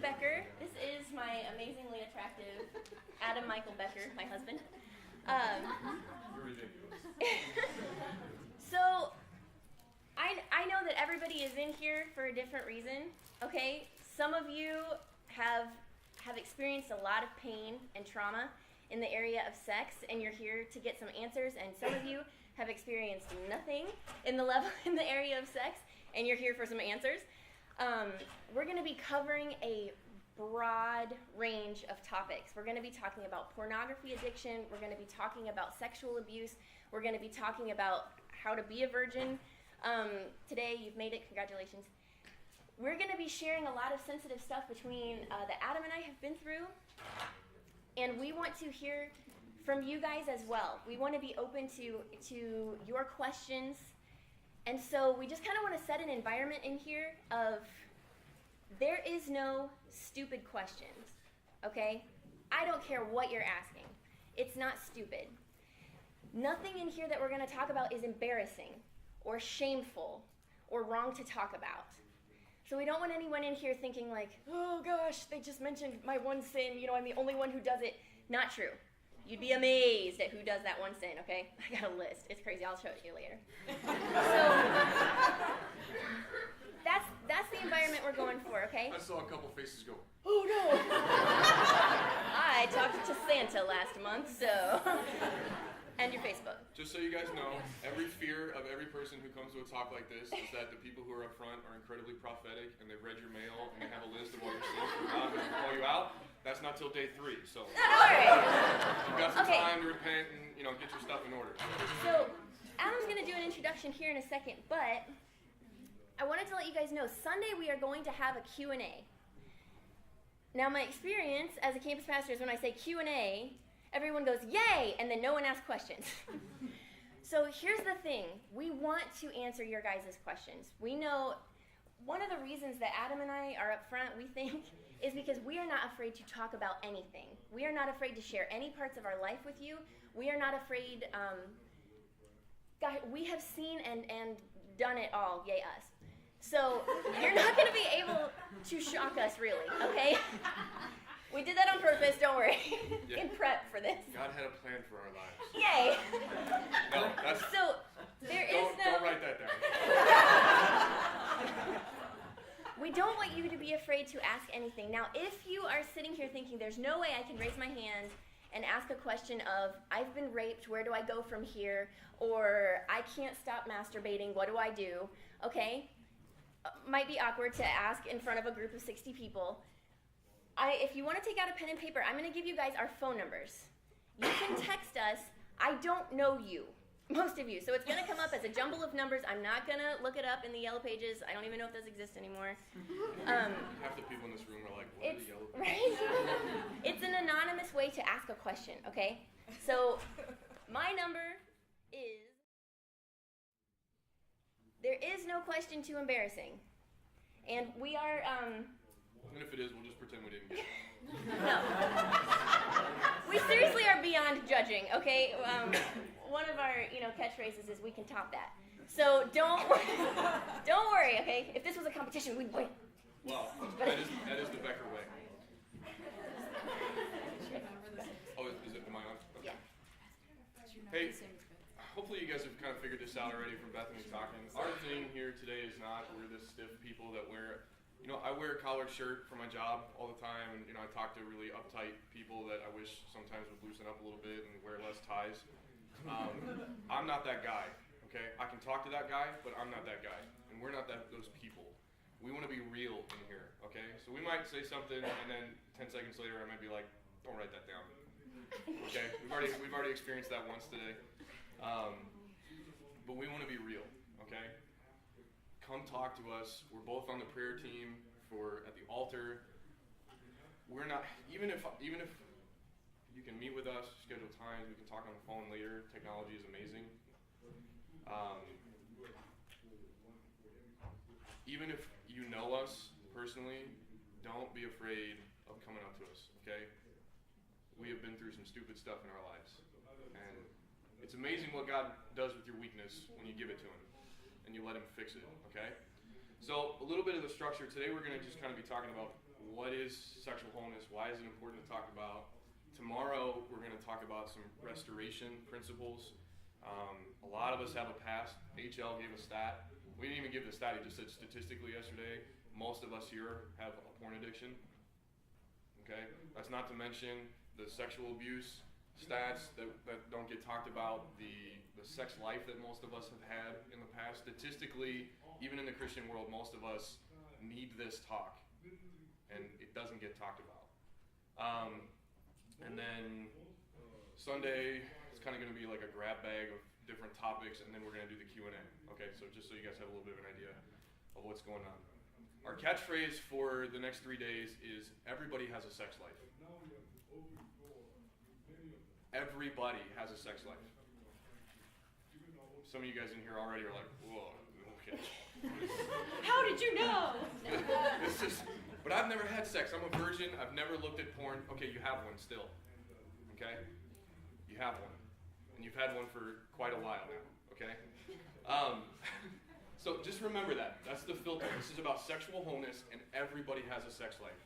Becker. This is my amazingly attractive Adam Michael Becker, my husband. You're ridiculous. So, I know that everybody is in here for a different reason, okay? Some of you have experienced a lot of pain and trauma in the area of sex, and you're here to get some answers, and some of you have experienced nothing in the area of sex, and you're here for some answers. We're going to be covering a broad range of topics. We're going to be talking about pornography addiction. We're going to be talking about sexual abuse. We're going to be talking about how to be a virgin. Today, you've made it. Congratulations. We're going to be sharing a lot of sensitive stuff between that Adam and I have been through, and we want to hear from you guys as well. We want to be open to your questions. And so we just kind of want to set an environment in here of there is no stupid questions, okay? I don't care what you're asking. It's not stupid. Nothing in here that we're going to talk about is embarrassing or shameful or wrong to talk about. So we don't want anyone in here thinking like, oh gosh, they just mentioned my one sin, I'm the only one who does it. Not true. You'd be amazed at who does that one sin, okay? I got a list. It's crazy. I'll show it to you later. So that's the environment we're going for, okay? I saw a couple faces go, oh no! I talked to Santa last month, so... And your Facebook. Just so you guys know, every fear of every person who comes to a talk like this is that the people who are up front are incredibly prophetic and they've read your mail and they have a list of all your sins from God and call you out. That's not till day 3, so alright. You've got some time to repent and get your stuff in order. So Adam's going to do an introduction here in a second, but I wanted to let you guys know Sunday we are going to have a Q&A. Now my experience as a campus pastor is when I say Q&A, everyone goes, yay, and then no one asks questions. So here's the thing. We want to answer your guys' questions. We know one of the reasons that Adam and I are up front, we think, is because we are not afraid to talk about anything. We are not afraid to share any parts of our life with you. We are not afraid, God, we have seen and done it all, yay us. So you're not going to be able to shock us, really, okay? We did that on purpose, don't worry. Yeah. In prep for this. God had a plan for our lives. Yay! No, that's... So, there is Don't write that down. We don't want you to be afraid to ask anything. Now, if you are sitting here thinking, there's no way I can raise my hand and ask a question of, I've been raped, where do I go from here? Or, I can't stop masturbating, what do I do? Okay? Might be awkward to ask in front of a group of 60 people. If you want to take out a pen and paper, I'm going to give you guys our phone numbers. You can text us. I don't know you, most of you. So it's going to come up as a jumble of numbers. I'm not going to look it up in the yellow pages. I don't even know if those exist anymore. Half the people in this room are like, what are the yellow Right? pages? It's an anonymous way to ask a question, okay? So my number is... There is no question too embarrassing. And we are... And if it is, we'll just pretend we didn't get it. No. We seriously are beyond judging, okay? One of our, catchphrases is we can top that. So don't worry, okay? If this was a competition, we'd win. Well, that is the Becker way. Oh, is it? Am I on? Okay. Yeah. Hey, hopefully you guys have kind of figured this out already from Bethany talking. Our thing here today is not we're the stiff people that wear... I wear a collared shirt for my job all the time, and I talk to really uptight people that I wish sometimes would loosen up a little bit and wear less ties. I'm not that guy, okay? I can talk to that guy, but I'm not that guy, and we're not those people. We want to be real in here, okay? So we might say something, and then 10 seconds later, I might be like, "Don't write that down." Okay? We've already experienced that once today, but we want to be real, okay? Come talk to us. We're both on the prayer team at the altar. We're not, even if you can meet with us, schedule times, we can talk on the phone later. Technology is amazing. Even if you know us personally, don't be afraid of coming up to us, okay? We have been through some stupid stuff in our lives. And it's amazing what God does with your weakness when you give it to Him and you let Him fix it, okay? So a little bit of the structure. Today we're going to just kind of be talking about what is sexual wholeness? Why is it important to talk about? Tomorrow, we're going to talk about some restoration principles. A lot of us have a past. HL gave a stat. We didn't even give the stat. He just said statistically yesterday, most of us here have a porn addiction. Okay? That's not to mention the sexual abuse stats that don't get talked about, the sex life that most of us have had in the past. Statistically, even in the Christian world, most of us need this talk, and it doesn't get talked about. And then Sunday, it's kind of going to be like a grab bag of different topics, and then we're going to do the Q&A. Okay, so just so you guys have a little bit of an idea of what's going on. Our catchphrase for the next 3 days is everybody has a sex life. Everybody has a sex life. Some of you guys in here already are like, whoa, okay. How did you know? But I've never had sex. I'm a virgin. I've never looked at porn. Okay, you have one still. Okay? You have one. And you've had one for quite a while now. Okay? So just remember that. That's the filter. This is about sexual wholeness, and everybody has a sex life.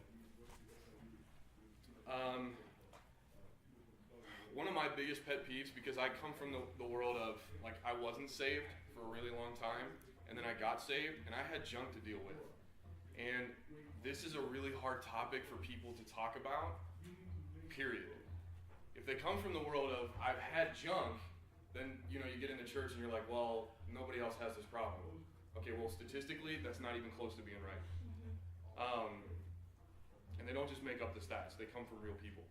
One of my biggest pet peeves, because I come from the world of, like, I wasn't saved for a really long time, and then I got saved, and I had junk to deal with. And this is a really hard topic for people to talk about, period. If they come from the world of, I've had junk, then, you get into church and you're like, well, nobody else has this problem. Okay, well, statistically, that's not even close to being right. And they don't just make up the stats. They come from real people.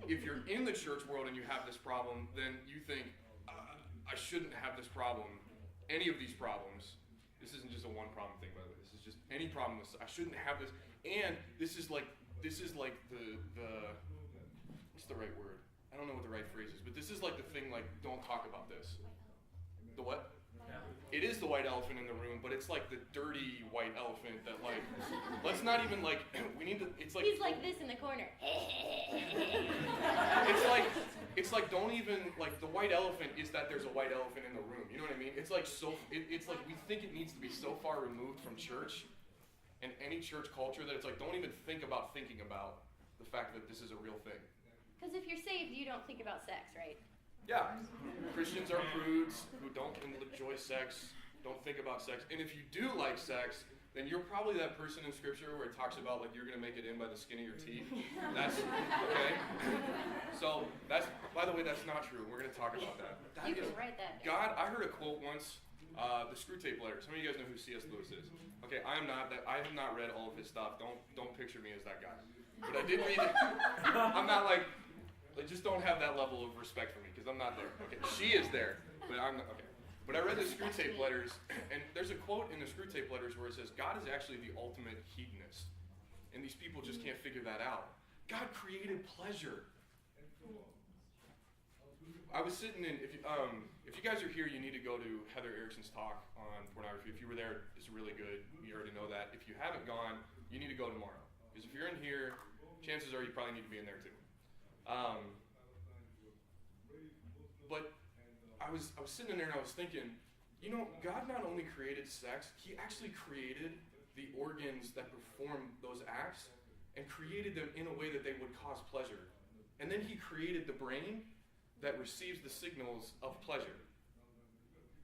If you're in the church world and you have this problem, then you think, I shouldn't have this problem. Any of these problems. This isn't just a one problem thing, by the way. This is just any problem. I shouldn't have this. And this is like the what's the right word? I don't know what the right phrase is, but this is like the thing, like, don't talk about this. The what? Yeah. It is the white elephant in the room, but it's like the dirty white elephant that, like, let's not even, like, we need to, it's like. He's like this in the corner. It's like don't even, like, the white elephant is that there's a white elephant in the room. You know what I mean? It's like it's like we think it needs to be so far removed from church and any church culture that it's like don't even think about thinking about the fact that this is a real thing. Because if you're saved, you don't think about sex, right? Yeah. Christians are prudes who don't enjoy sex, don't think about sex. And if you do like sex, then you're probably that person in Scripture where it talks about, like, you're going to make it in by the skin of your teeth. That's, okay? So, by the way, that's not true. We're going to talk about that. You can write that down. God, I heard a quote once, the Screw Tape Letter. Some of you guys know who C.S. Lewis is. Okay, I have not read all of his stuff. Don't picture me as that guy. But I did read it. I'm not like just don't have that level of respect for me, because I'm not there. Okay, she is there, but I'm not, okay. But I read the Screw Tape Letters, and there's a quote in the Screw Tape Letters where it says, God is actually the ultimate hedonist. And these people just can't figure that out. God created pleasure. I was sitting in, if you guys are here, you need to go to Heather Erickson's talk on pornography. If you were there, it's really good. You already know that. If you haven't gone, you need to go tomorrow. Because if you're in here, chances are you probably need to be in there too. But I was sitting in there and I was thinking, God not only created sex, He actually created the organs that perform those acts and created them in a way that they would cause pleasure. And then He created the brain that receives the signals of pleasure.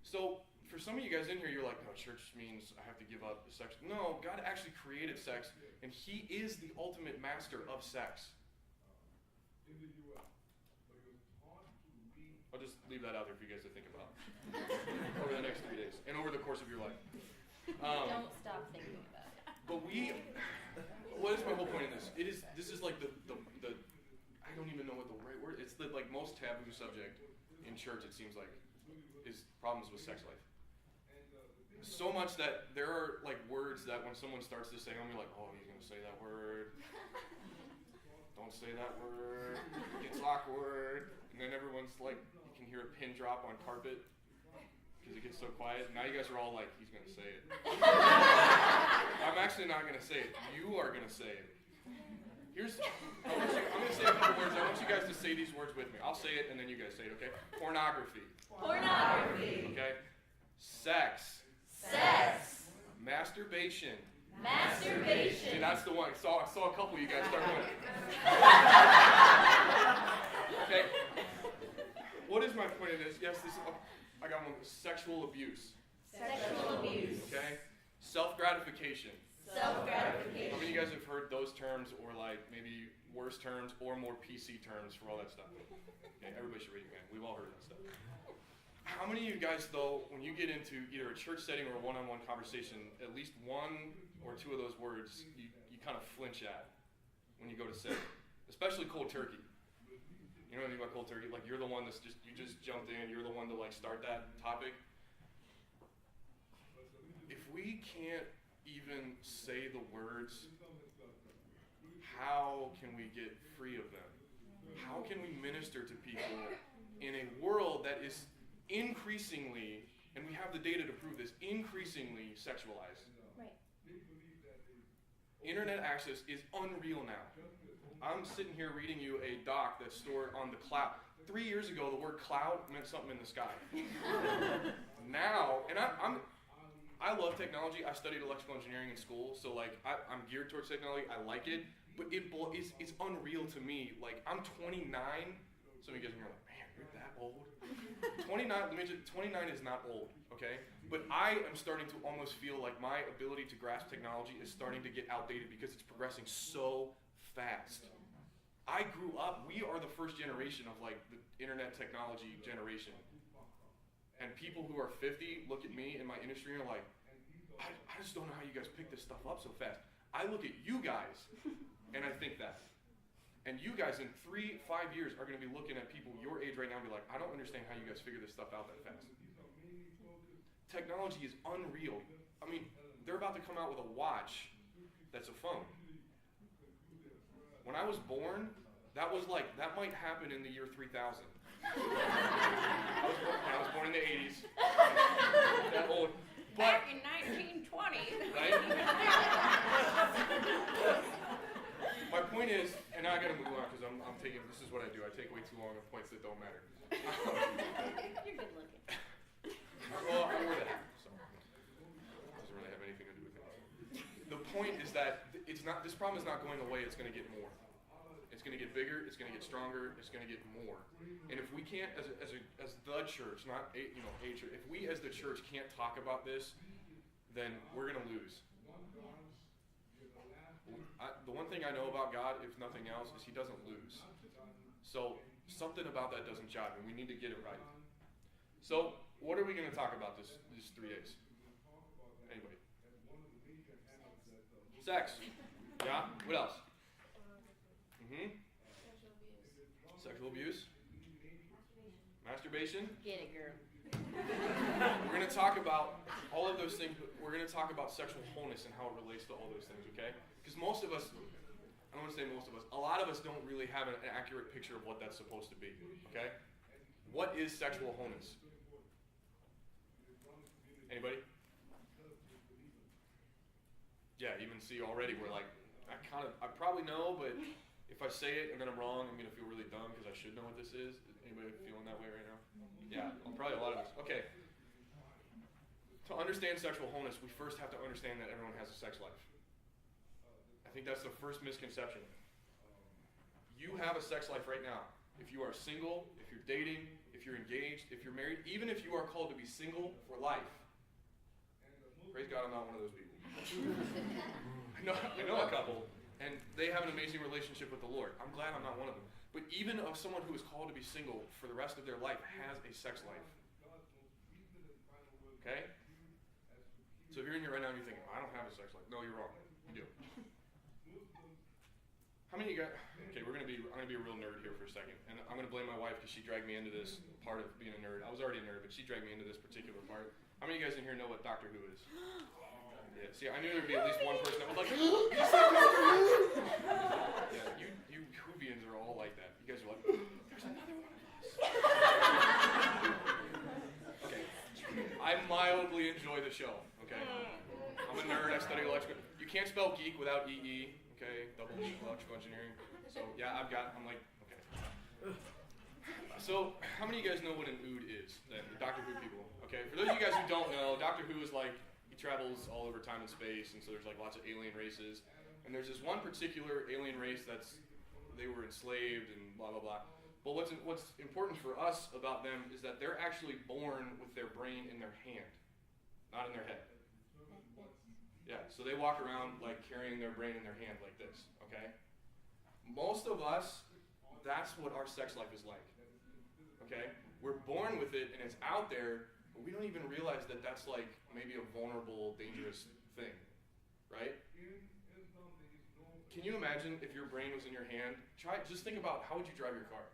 So for some of you guys in here, you're like, no, church means I have to give up sex. No, God actually created sex, and He is the ultimate master of sex. I'll just leave that out there for you guys to think about over the next 3 days and over the course of your life. Don't stop thinking about it. But what is my whole point in this? This is like the I don't even know what the right word. It's the like most taboo subject in church. It seems like is problems with sex life. So much that there are like words that when someone starts to say them, you're like, oh, he's gonna say that word. Don't say that word. It's awkward. And then everyone's like, you can hear a pin drop on carpet because it gets so quiet. Now you guys are all like, he's going to say it. I'm actually not going to say it. You are going to say it. I'm going to say a couple words. I want you guys to say these words with me. I'll say it and then you guys say it, okay? Pornography. Pornography. Okay? Sex. Sex. Masturbation. Masturbation. See, that's the one. I saw a couple of you guys start doing it. Okay. What is my point in this? Yes, I got one. Sexual abuse. Sexual abuse. Okay. Self-gratification. Self-gratification. How many of you guys have heard those terms, or like maybe worse terms, or more PC terms for all that stuff? Okay, everybody should raise your hand. We've all heard of that stuff. How many of you guys, though, when you get into either a church setting or a one-on-one conversation, at least one or two of those words you kind of flinch at when you go to say it? Especially cold turkey. You know anything about cold turkey? Like, you're the one that's you just jumped in, you're the one to like start that topic. If we can't even say the words, how can we get free of them? How can we minister to people in a world that is increasingly, and we have the data to prove this, increasingly sexualized? Right. Internet access is unreal now. I'm sitting here reading you a doc that's stored on the cloud. 3 years ago, the word cloud meant something in the sky. Now, and I love technology. I studied electrical engineering in school, so like I'm geared towards technology. I like it, but it's unreal to me. Like, I'm 29. Some of you guys are like, man, you're that old. 29. Let me just, 29 is not old, okay? But I am starting to almost feel like my ability to grasp technology is starting to get outdated because it's progressing so fast. I grew up. We are the first generation of like the internet technology generation. And people who are 50 look at me in my industry and are like, I just don't know how you guys pick this stuff up so fast. I look at you guys and I think that. And you guys in 3-5 years are going to be looking at people your age right now and be like, I don't understand how you guys figure this stuff out that fast. Technology is unreal. I mean, they're about to come out with a watch that's a phone. When I was born, that might happen in the year 3000. I was born in the 80s. That old. But, back in 1920. right? My point is, and now I gotta move on because I'm taking, this is what I do. I take way too long on points that don't matter. You're good looking. Well, I wear that, so it doesn't really have anything to do with it. The point is that this problem is not going away, it's going to get more. It's going to get bigger, it's going to get stronger, it's going to get more. And if we can't, as the church, not a church, if we as the church can't talk about this, then we're going to lose. The one thing I know about God, if nothing else, is He doesn't lose. So something about that doesn't jive, and we need to get it right. So what are we going to talk about these 3 days? Anybody? Sex. Yeah? What else? Sexual abuse. Masturbation. Get it, girl. We're going to talk about all of those things, but we're going to talk about sexual wholeness and how it relates to all those things, okay? Because most of us, I don't want to say most of us, a lot of us don't really have an accurate picture of what that's supposed to be, okay? What is sexual wholeness? Anybody? Yeah, even see already we're like, I probably know, but if I say it and then I'm wrong, I'm going to feel really dumb because I should know what this is. Anybody feeling that way right now? Yeah, probably a lot of us. Okay. To understand sexual wholeness, we first have to understand that everyone has a sex life. I think that's the first misconception. You have a sex life right now. If you are single, if you're dating, if you're engaged, if you're married, even if you are called to be single for life. Praise God, I'm not one of those people. I know a couple, and they have an amazing relationship with the Lord. I'm glad I'm not one of them. But even of someone who is called to be single for the rest of their life has a sex life. Okay? So if you're in here right now and you're thinking, I don't have a sex life. No, you're wrong. You do. How many of you guys, okay, I'm going to be a real nerd here for a second. And I'm going to blame my wife because she dragged me into this part of being a nerd. I was already a nerd, but she dragged me into this particular part. How many of you guys in here know what Doctor Who is? Yeah, see, I knew there would be at least one person that was like, you said Doctor Who? Yeah, you Whovians are all like that. You guys are like, there's another one of us. Okay, I mildly enjoy the show, okay? I'm a nerd, I study electrical. You can't spell geek without EE, okay? Double E, electrical engineering. So, yeah, I'm like, okay. So, how many of you guys know what an ood is, then? The Doctor Who people, okay? For those of you guys who don't know, Doctor Who is like, he travels all over time and space, and so there's like lots of alien races. And there's this one particular alien race they were enslaved and blah, blah, blah. But what's important for us about them is that they're actually born with their brain in their hand, not in their head. Yeah, so they walk around like carrying their brain in their hand like this, okay? Most of us, that's what our sex life is like, okay? We're born with it and it's out there, but we don't even realize that that's like maybe a vulnerable, dangerous thing, right? Can you imagine if your brain was in your hand? Just think about how would you drive your car?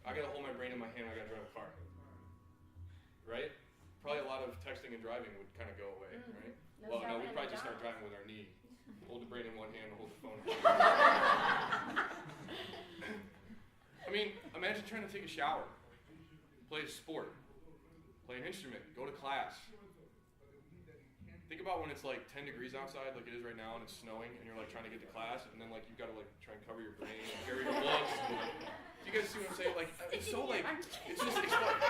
I gotta hold my brain in my hand, I gotta drive a car, right? Probably a lot of texting and driving would kind of go away, right? Well, no, we'd probably just start driving with our knee. Hold the brain in one hand and hold the phone in the other. I mean, imagine trying to take a shower, play a sport, play an instrument, go to class. Think about when it's like 10 degrees outside, like it is right now, and it's snowing, and you're like trying to get to class, and then like you gotta like try and cover your brain and carry your books. Do you guys see what I'm saying? Like, it's so like, it's just exposed.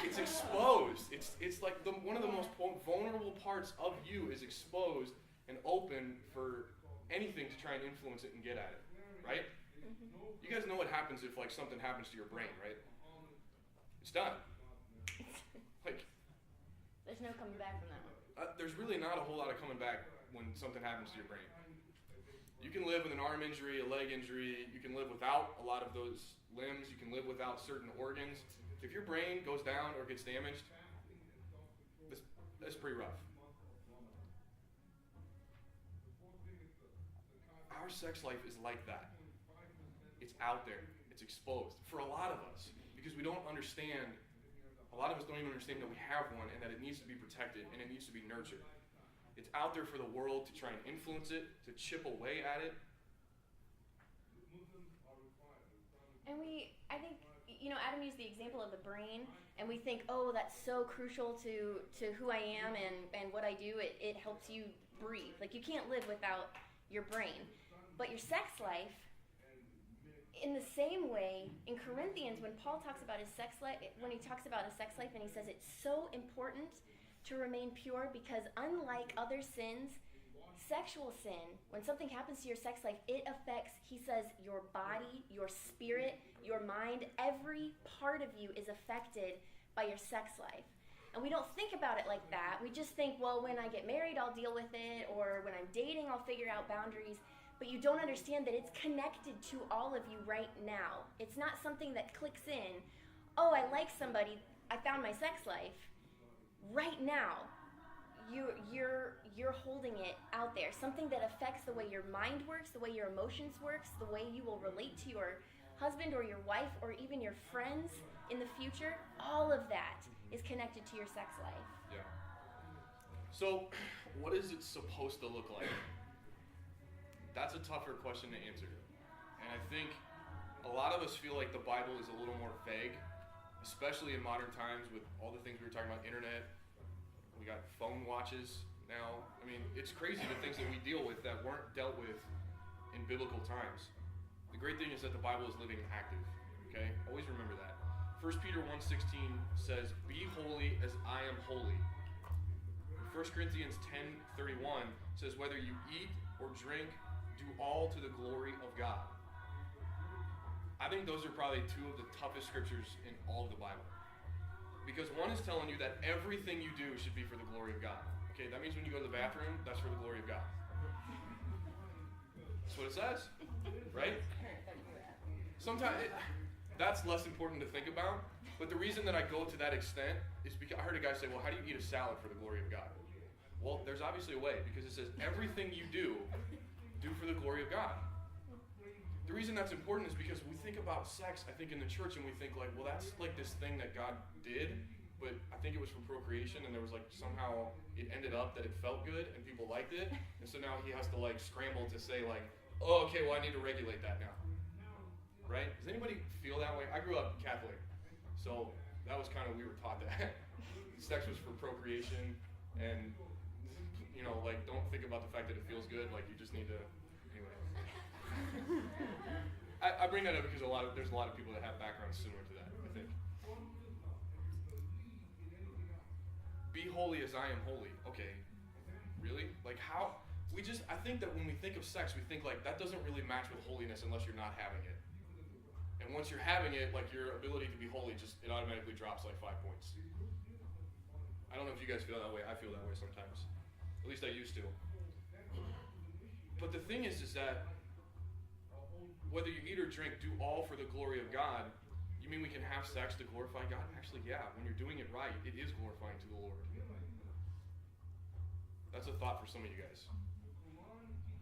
It's exposed. It's like one of the most vulnerable parts of you is exposed and open for anything to try and influence it and get at it, right? Mm-hmm. You guys know what happens if like something happens to your brain, right? It's done. Like, there's no coming back from that one. There's really not a whole lot of coming back when something happens to your brain. You can live with an arm injury, a leg injury. You can live without a lot of those limbs. You can live without certain organs. If your brain goes down or gets damaged, that's pretty rough. Our sex life is like that. It's out there. It's exposed for a lot of us because we don't understand. A lot of us don't even understand that we have one and that it needs to be protected and it needs to be nurtured. It's out there for the world to try and influence it, to chip away at it. And I think, Adam used the example of the brain, and we think, oh, that's so crucial to who I am and what I do. It helps you breathe. Like, you can't live without your brain. But your sex life, in the same way, in Corinthians, when Paul talks about his sex life, when he talks about his sex life and he says it's so important to remain pure because unlike other sins, sexual sin, when something happens to your sex life, it affects, he says, your body, your spirit, your mind. Every part of you is affected by your sex life. And we don't think about it like that. We just think, well, when I get married, I'll deal with it, or when I'm dating, I'll figure out boundaries. But you don't understand that it's connected to all of you right now. It's not something that clicks in. Oh, I like somebody. I found my sex life. Right now, you're holding it out there. Something that affects the way your mind works, the way your emotions works, the way you will relate to your husband or your wife or even your friends in the future. All of that is connected to your sex life. Yeah. So, what is it supposed to look like? That's a tougher question to answer. And I think a lot of us feel like the Bible is a little more vague, especially in modern times with all the things we were talking about, internet. We got phone watches now. I mean, it's crazy the things that we deal with that weren't dealt with in biblical times. The great thing is that the Bible is living and active, okay? Always remember that. 1 Peter 1:16 says, "Be holy as I am holy." 1 Corinthians 10:31 says, "Whether you eat or drink, do all to the glory of God." I think those are probably two of the toughest scriptures in all of the Bible. Because one is telling you that everything you do should be for the glory of God. Okay, that means when you go to the bathroom, that's for the glory of God. That's what it says, right? Sometimes that's less important to think about, but the reason that I go to that extent is because I heard a guy say, well, how do you eat a salad for the glory of God? Well, there's obviously a way, because it says everything you do for the glory of God. The reason that's important is because we think about sex, I think, in the church, and we think like, well, that's like this thing that God did, but I think it was for procreation, and there was like somehow it ended up that it felt good and people liked it, and so now he has to like scramble to say like, oh, okay, well, I need to regulate that now. Right? Does anybody feel that way? I grew up Catholic, so that was kind of, we were taught that. Sex was for procreation, and like, don't think about the fact that it feels good, like you just need to, anyway. I bring that up because there's a lot of people that have backgrounds similar to that, I think. be holy as I am holy. Okay, really? Like how? I think that when we think of sex, we think like that doesn't really match with holiness unless you're not having it. And once you're having it, like your ability to be holy it automatically drops like 5 points. I don't know if you guys feel that way. I feel that way sometimes. At least I used to. But the thing is that whether you eat or drink, do all for the glory of God. You mean we can have sex to glorify God? Actually, yeah. When you're doing it right, it is glorifying to the Lord. That's a thought for some of you guys.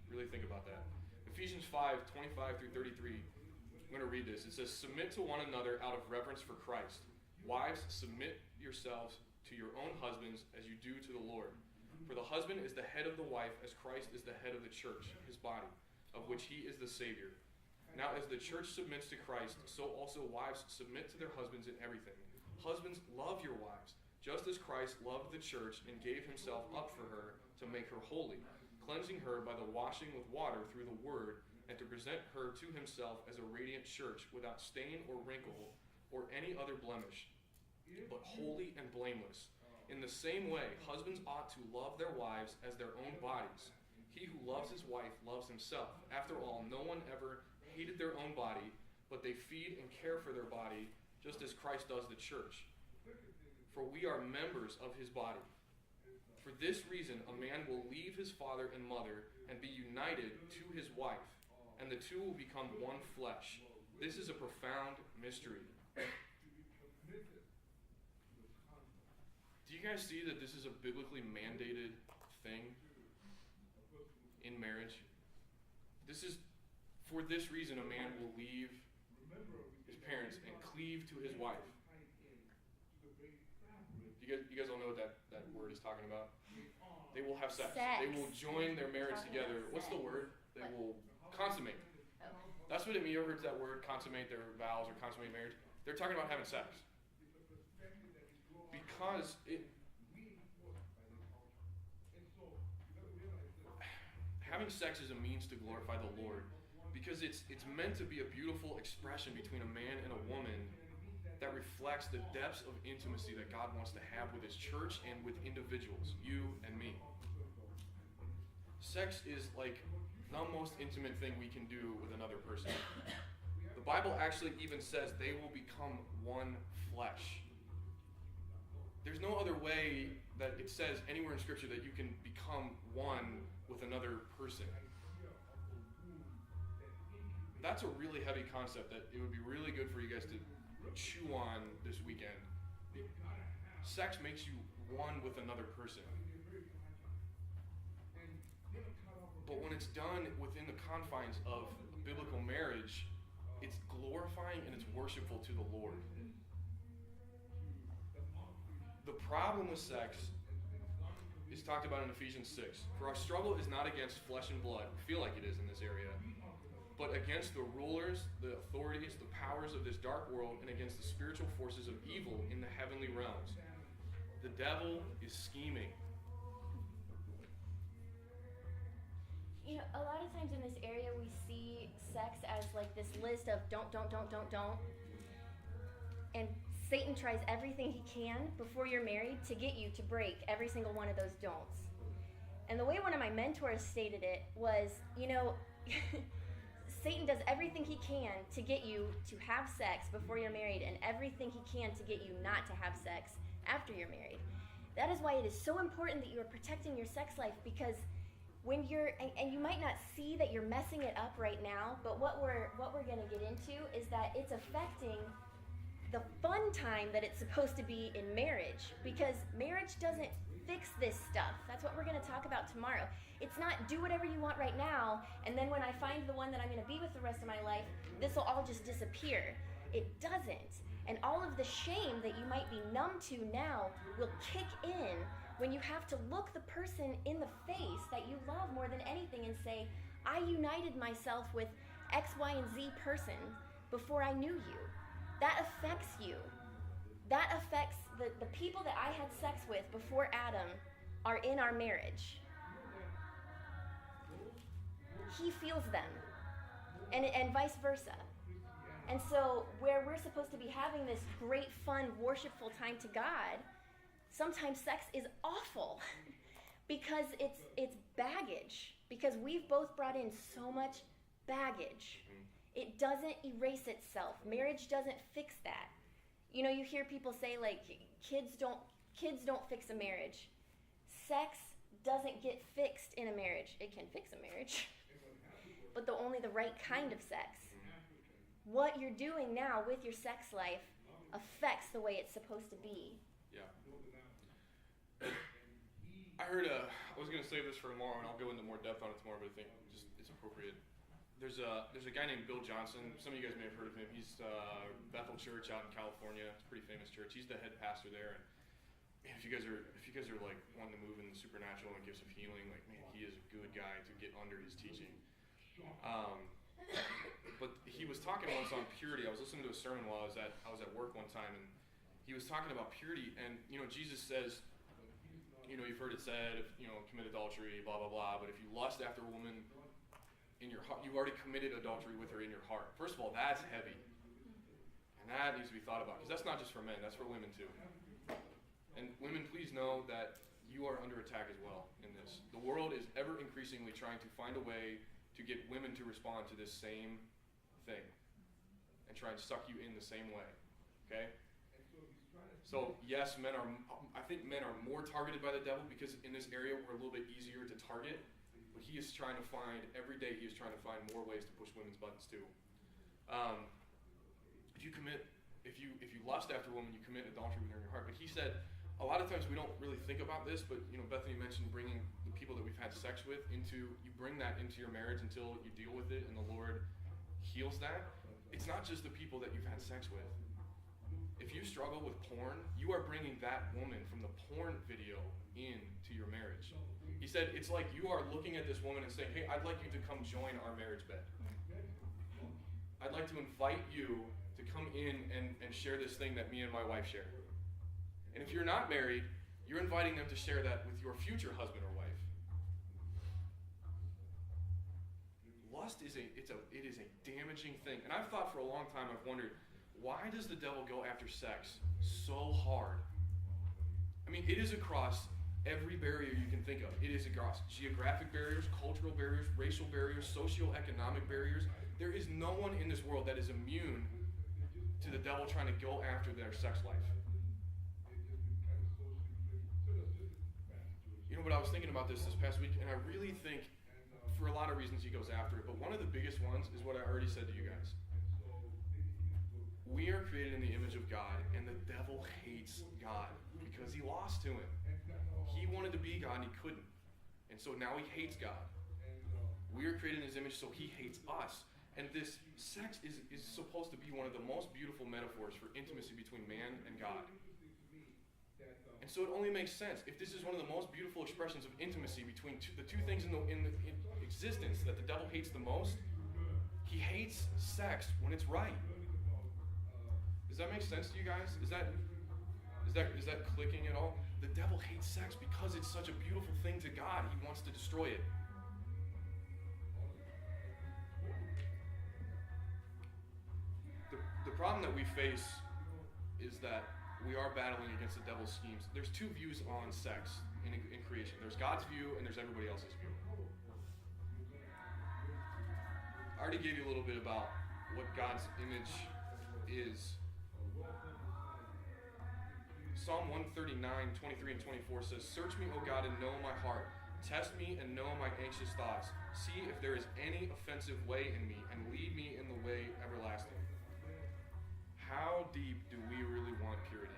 Really think about that. Ephesians 5:25 through 33. I'm going to read this. It says, "Submit to one another out of reverence for Christ. Wives, submit yourselves to your own husbands as you do to the Lord. For the husband is the head of the wife, as Christ is the head of the church, his body, of which he is the Savior. Now as the church submits to Christ, so also wives submit to their husbands in everything. Husbands, love your wives, just as Christ loved the church and gave himself up for her to make her holy, cleansing her by the washing with water through the word, and to present her to himself as a radiant church, without stain or wrinkle or any other blemish, but holy and blameless. In the same way, husbands ought to love their wives as their own bodies. He who loves his wife loves himself. After all, no one ever hated their own body, but they feed and care for their body, just as Christ does the church. For we are members of his body. For this reason, a man will leave his father and mother and be united to his wife, and the two will become one flesh. This is a profound mystery." Do you guys see that this is a biblically mandated thing in marriage? This is, for this reason, a man will leave his parents and cleave to his wife. You guys all know what that word is talking about? They will have sex. They will join their marriage together. What's the word? They will consummate. Oh. That's what it means. You ever heard that word, consummate their vows or consummate marriage? They're talking about having sex. Because having sex is a means to glorify the Lord. Because it's meant to be a beautiful expression between a man and a woman that reflects the depths of intimacy that God wants to have with his church and with individuals, you and me. Sex is like the most intimate thing we can do with another person. The Bible actually even says they will become one flesh. There's no other way that it says anywhere in Scripture that you can become one with another person. That's a really heavy concept that it would be really good for you guys to chew on this weekend. Sex makes you one with another person. But when it's done within the confines of a biblical marriage, it's glorifying and it's worshipful to the Lord. The problem with sex is talked about in Ephesians 6. For our struggle is not against flesh and blood. We feel like it is in this area. But against the rulers, the authorities, the powers of this dark world, and against the spiritual forces of evil in the heavenly realms. The devil is scheming. You know, a lot of times in this area we see sex as like this list of don't. And Satan tries everything he can before you're married to get you to break every single one of those don'ts. And the way one of my mentors stated it was, you know, Satan does everything he can to get you to have sex before you're married, and everything he can to get you not to have sex after you're married. That is why it is so important that you are protecting your sex life, because when you're, and you might not see that you're messing it up right now, but what we're going to get into is that it's affecting the fun time that it's supposed to be in marriage, because marriage doesn't fix this stuff. That's what we're going to talk about tomorrow. It's not do whatever you want right now, and then when I find the one that I'm going to be with the rest of my life, this will all just disappear. It doesn't. And all of the shame that you might be numb to now will kick in when you have to look the person in the face that you love more than anything and say, I united myself with X, Y, and Z person before I knew you. That affects you. That affects the people that I had sex with before Adam are in our marriage. He feels them, and vice versa. And so where we're supposed to be having this great, fun, worshipful time to God, sometimes sex is awful because it's baggage. Because we've both brought in so much baggage. It doesn't erase itself. Marriage doesn't fix that. You know, you hear people say like kids don't fix a marriage. Sex doesn't get fixed in a marriage. It can fix a marriage, but only the right kind of sex. What you're doing now with your sex life affects the way it's supposed to be. Yeah. I heard, I was going to save this for tomorrow, and I'll go into more depth on it tomorrow, but I think just it's appropriate. There's a guy named Bill Johnson. Some of you guys may have heard of him. He's Bethel Church out in California. It's a pretty famous church. He's the head pastor there. And man, if you guys are like wanting to move in the supernatural and gifts of healing, like man, he is a good guy to get under his teaching. But he was talking once on purity. I was listening to a sermon while I was at work one time, and he was talking about purity. And you know, Jesus says, you know, you've heard it said, if, you know, commit adultery, blah blah blah. But if you lust after a woman in your heart, you've already committed adultery with her in your heart. First of all, that's heavy, and that needs to be thought about, because that's not just for men; that's for women too. And women, please know that you are under attack as well in this. The world is ever increasingly trying to find a way to get women to respond to this same thing and try and suck you in the same way. Okay? So yes, I think men are more targeted by the devil because in this area we're a little bit easier to target, but he is trying to find, every day he is trying to find more ways to push women's buttons too. If you lust after a woman, you commit adultery with her in your heart. But he said, a lot of times we don't really think about this, but you know, Bethany mentioned bringing the people that we've had sex with you bring that into your marriage until you deal with it and the Lord heals that. It's not just the people that you've had sex with. If you struggle with porn, you are bringing that woman from the porn video into your marriage. He said, it's like you are looking at this woman and saying, hey, I'd like you to come join our marriage bed. I'd like to invite you to come in and share this thing that me and my wife share. And if you're not married, you're inviting them to share that with your future husband or wife. Lust is it is a damaging thing. And I've thought for a long time, I've wondered, why does the devil go after sex so hard? I mean, it is across every barrier you can think of. It is across geographic barriers, cultural barriers, racial barriers, socioeconomic barriers. There is no one in this world that is immune to the devil trying to go after their sex life. You know, but I was thinking about this past week, and I really think, for a lot of reasons, he goes after it. But one of the biggest ones is what I already said to you guys. We are created in the image of God, and the devil hates God because he lost to him. He wanted to be God, and he couldn't. And so now he hates God. We are created in his image, so he hates us. And this sex is supposed to be one of the most beautiful metaphors for intimacy between man and God. And so it only makes sense. If this is one of the most beautiful expressions of intimacy between the two things in existence that the devil hates the most, he hates sex when it's right. Does that make sense to you guys? Is that clicking at all? The devil hates sex because it's such a beautiful thing to God. He wants to destroy it. The problem that we face is that we are battling against the devil's schemes. There's two views on sex in creation. There's God's view and there's everybody else's view. I already gave you a little bit about what God's image is. Psalm 139, 23 and 24 says, "Search me, O God, and know my heart. Test me and know my anxious thoughts. See if there is any offensive way in me, and lead me in the way everlasting." How deep do we really want purity?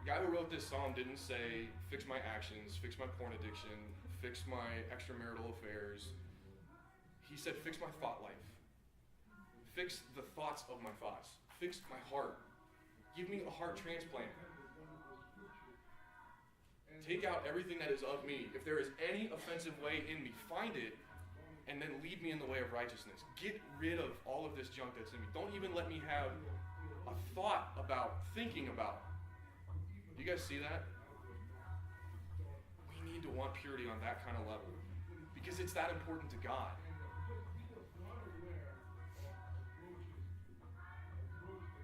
The guy who wrote this psalm didn't say, fix my actions, fix my porn addiction, fix my extramarital affairs. He said, fix my thought life. Fix the thoughts of my thoughts. Fix my heart. Give me a heart transplant. Take out everything that is of me. If there is any offensive way in me, find it, and then lead me in the way of righteousness. Get rid of all of this junk that's in me. Don't even let me have a thought about, thinking about. Do you guys see that? We need to want purity on that kind of level because it's that important to God.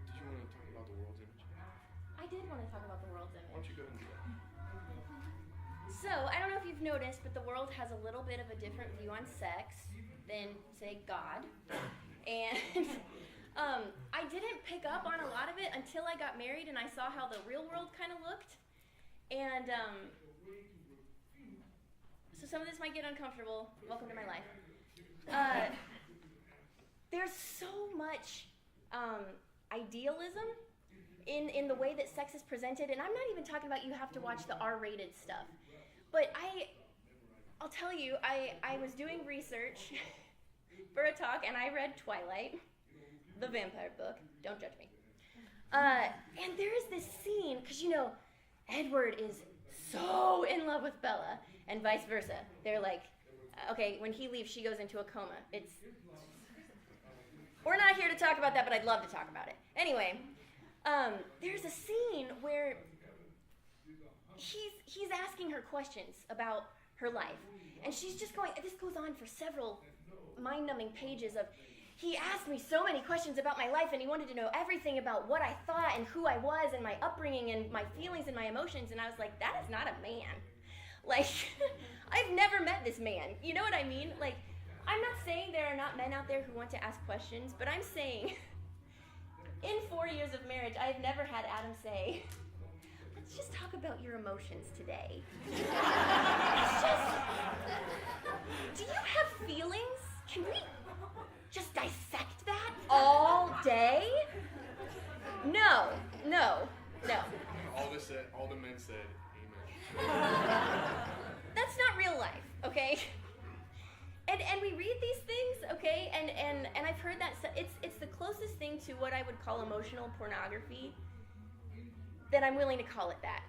Did you want to talk about the world's image? I did want to talk about the world's don't you go ahead and do that? So, I don't know if you've noticed, but the world has a little bit of a different view on sex than, say, God. And I didn't pick up on a lot of it until I got married and I saw how the real world kind of looked. And so some of this might get uncomfortable. Welcome to my life. There's so much idealism in the way that sex is presented, and I'm not even talking about you have to watch the R-rated stuff. But I'll tell you, I was doing research for a talk, and I read Twilight, the vampire book. Don't judge me. And there is this scene, because, Edward is so in love with Bella, and vice versa. They're like, okay, when he leaves, she goes into a coma. We're not here to talk about that, but I'd love to talk about it. Anyway, there's a scene where he's asking her questions about her life. And she's just going, this goes on for several mind-numbing pages of, he asked me so many questions about my life and he wanted to know everything about what I thought and who I was and my upbringing and my feelings and my emotions. And I was like, that is not a man. Like, I've never met this man. You know what I mean? Like, I'm not saying there are not men out there who want to ask questions, but I'm saying in 4 years of marriage, I've never had Adam say, let's just talk about your emotions today. It's just, do you have feelings? Can we just dissect that all day? No. All the men said, amen. That's not real life, okay? And we read these things, okay? And I've heard that it's the closest thing to what I would call emotional pornography that I'm willing to call it that,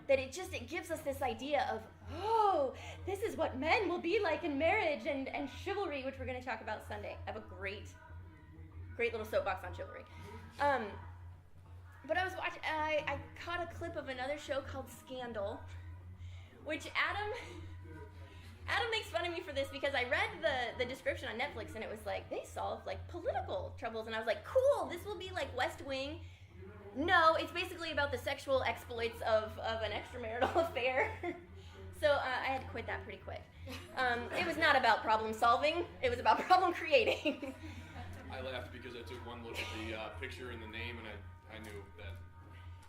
that it gives us this idea of, oh, this is what men will be like in marriage and chivalry, which we're going to talk about Sunday. I have a great little soapbox on chivalry. But I was watching, I caught a clip of another show called Scandal, which Adam makes fun of me for this because I read the description on Netflix and it was like, they solve like political troubles. And I was like, cool, this will be like West Wing. No, it's basically about the sexual exploits of an extramarital affair. So I had to quit that pretty quick. It was not about problem solving, it was about problem creating. I laughed because I took one look at the picture and the name and I knew that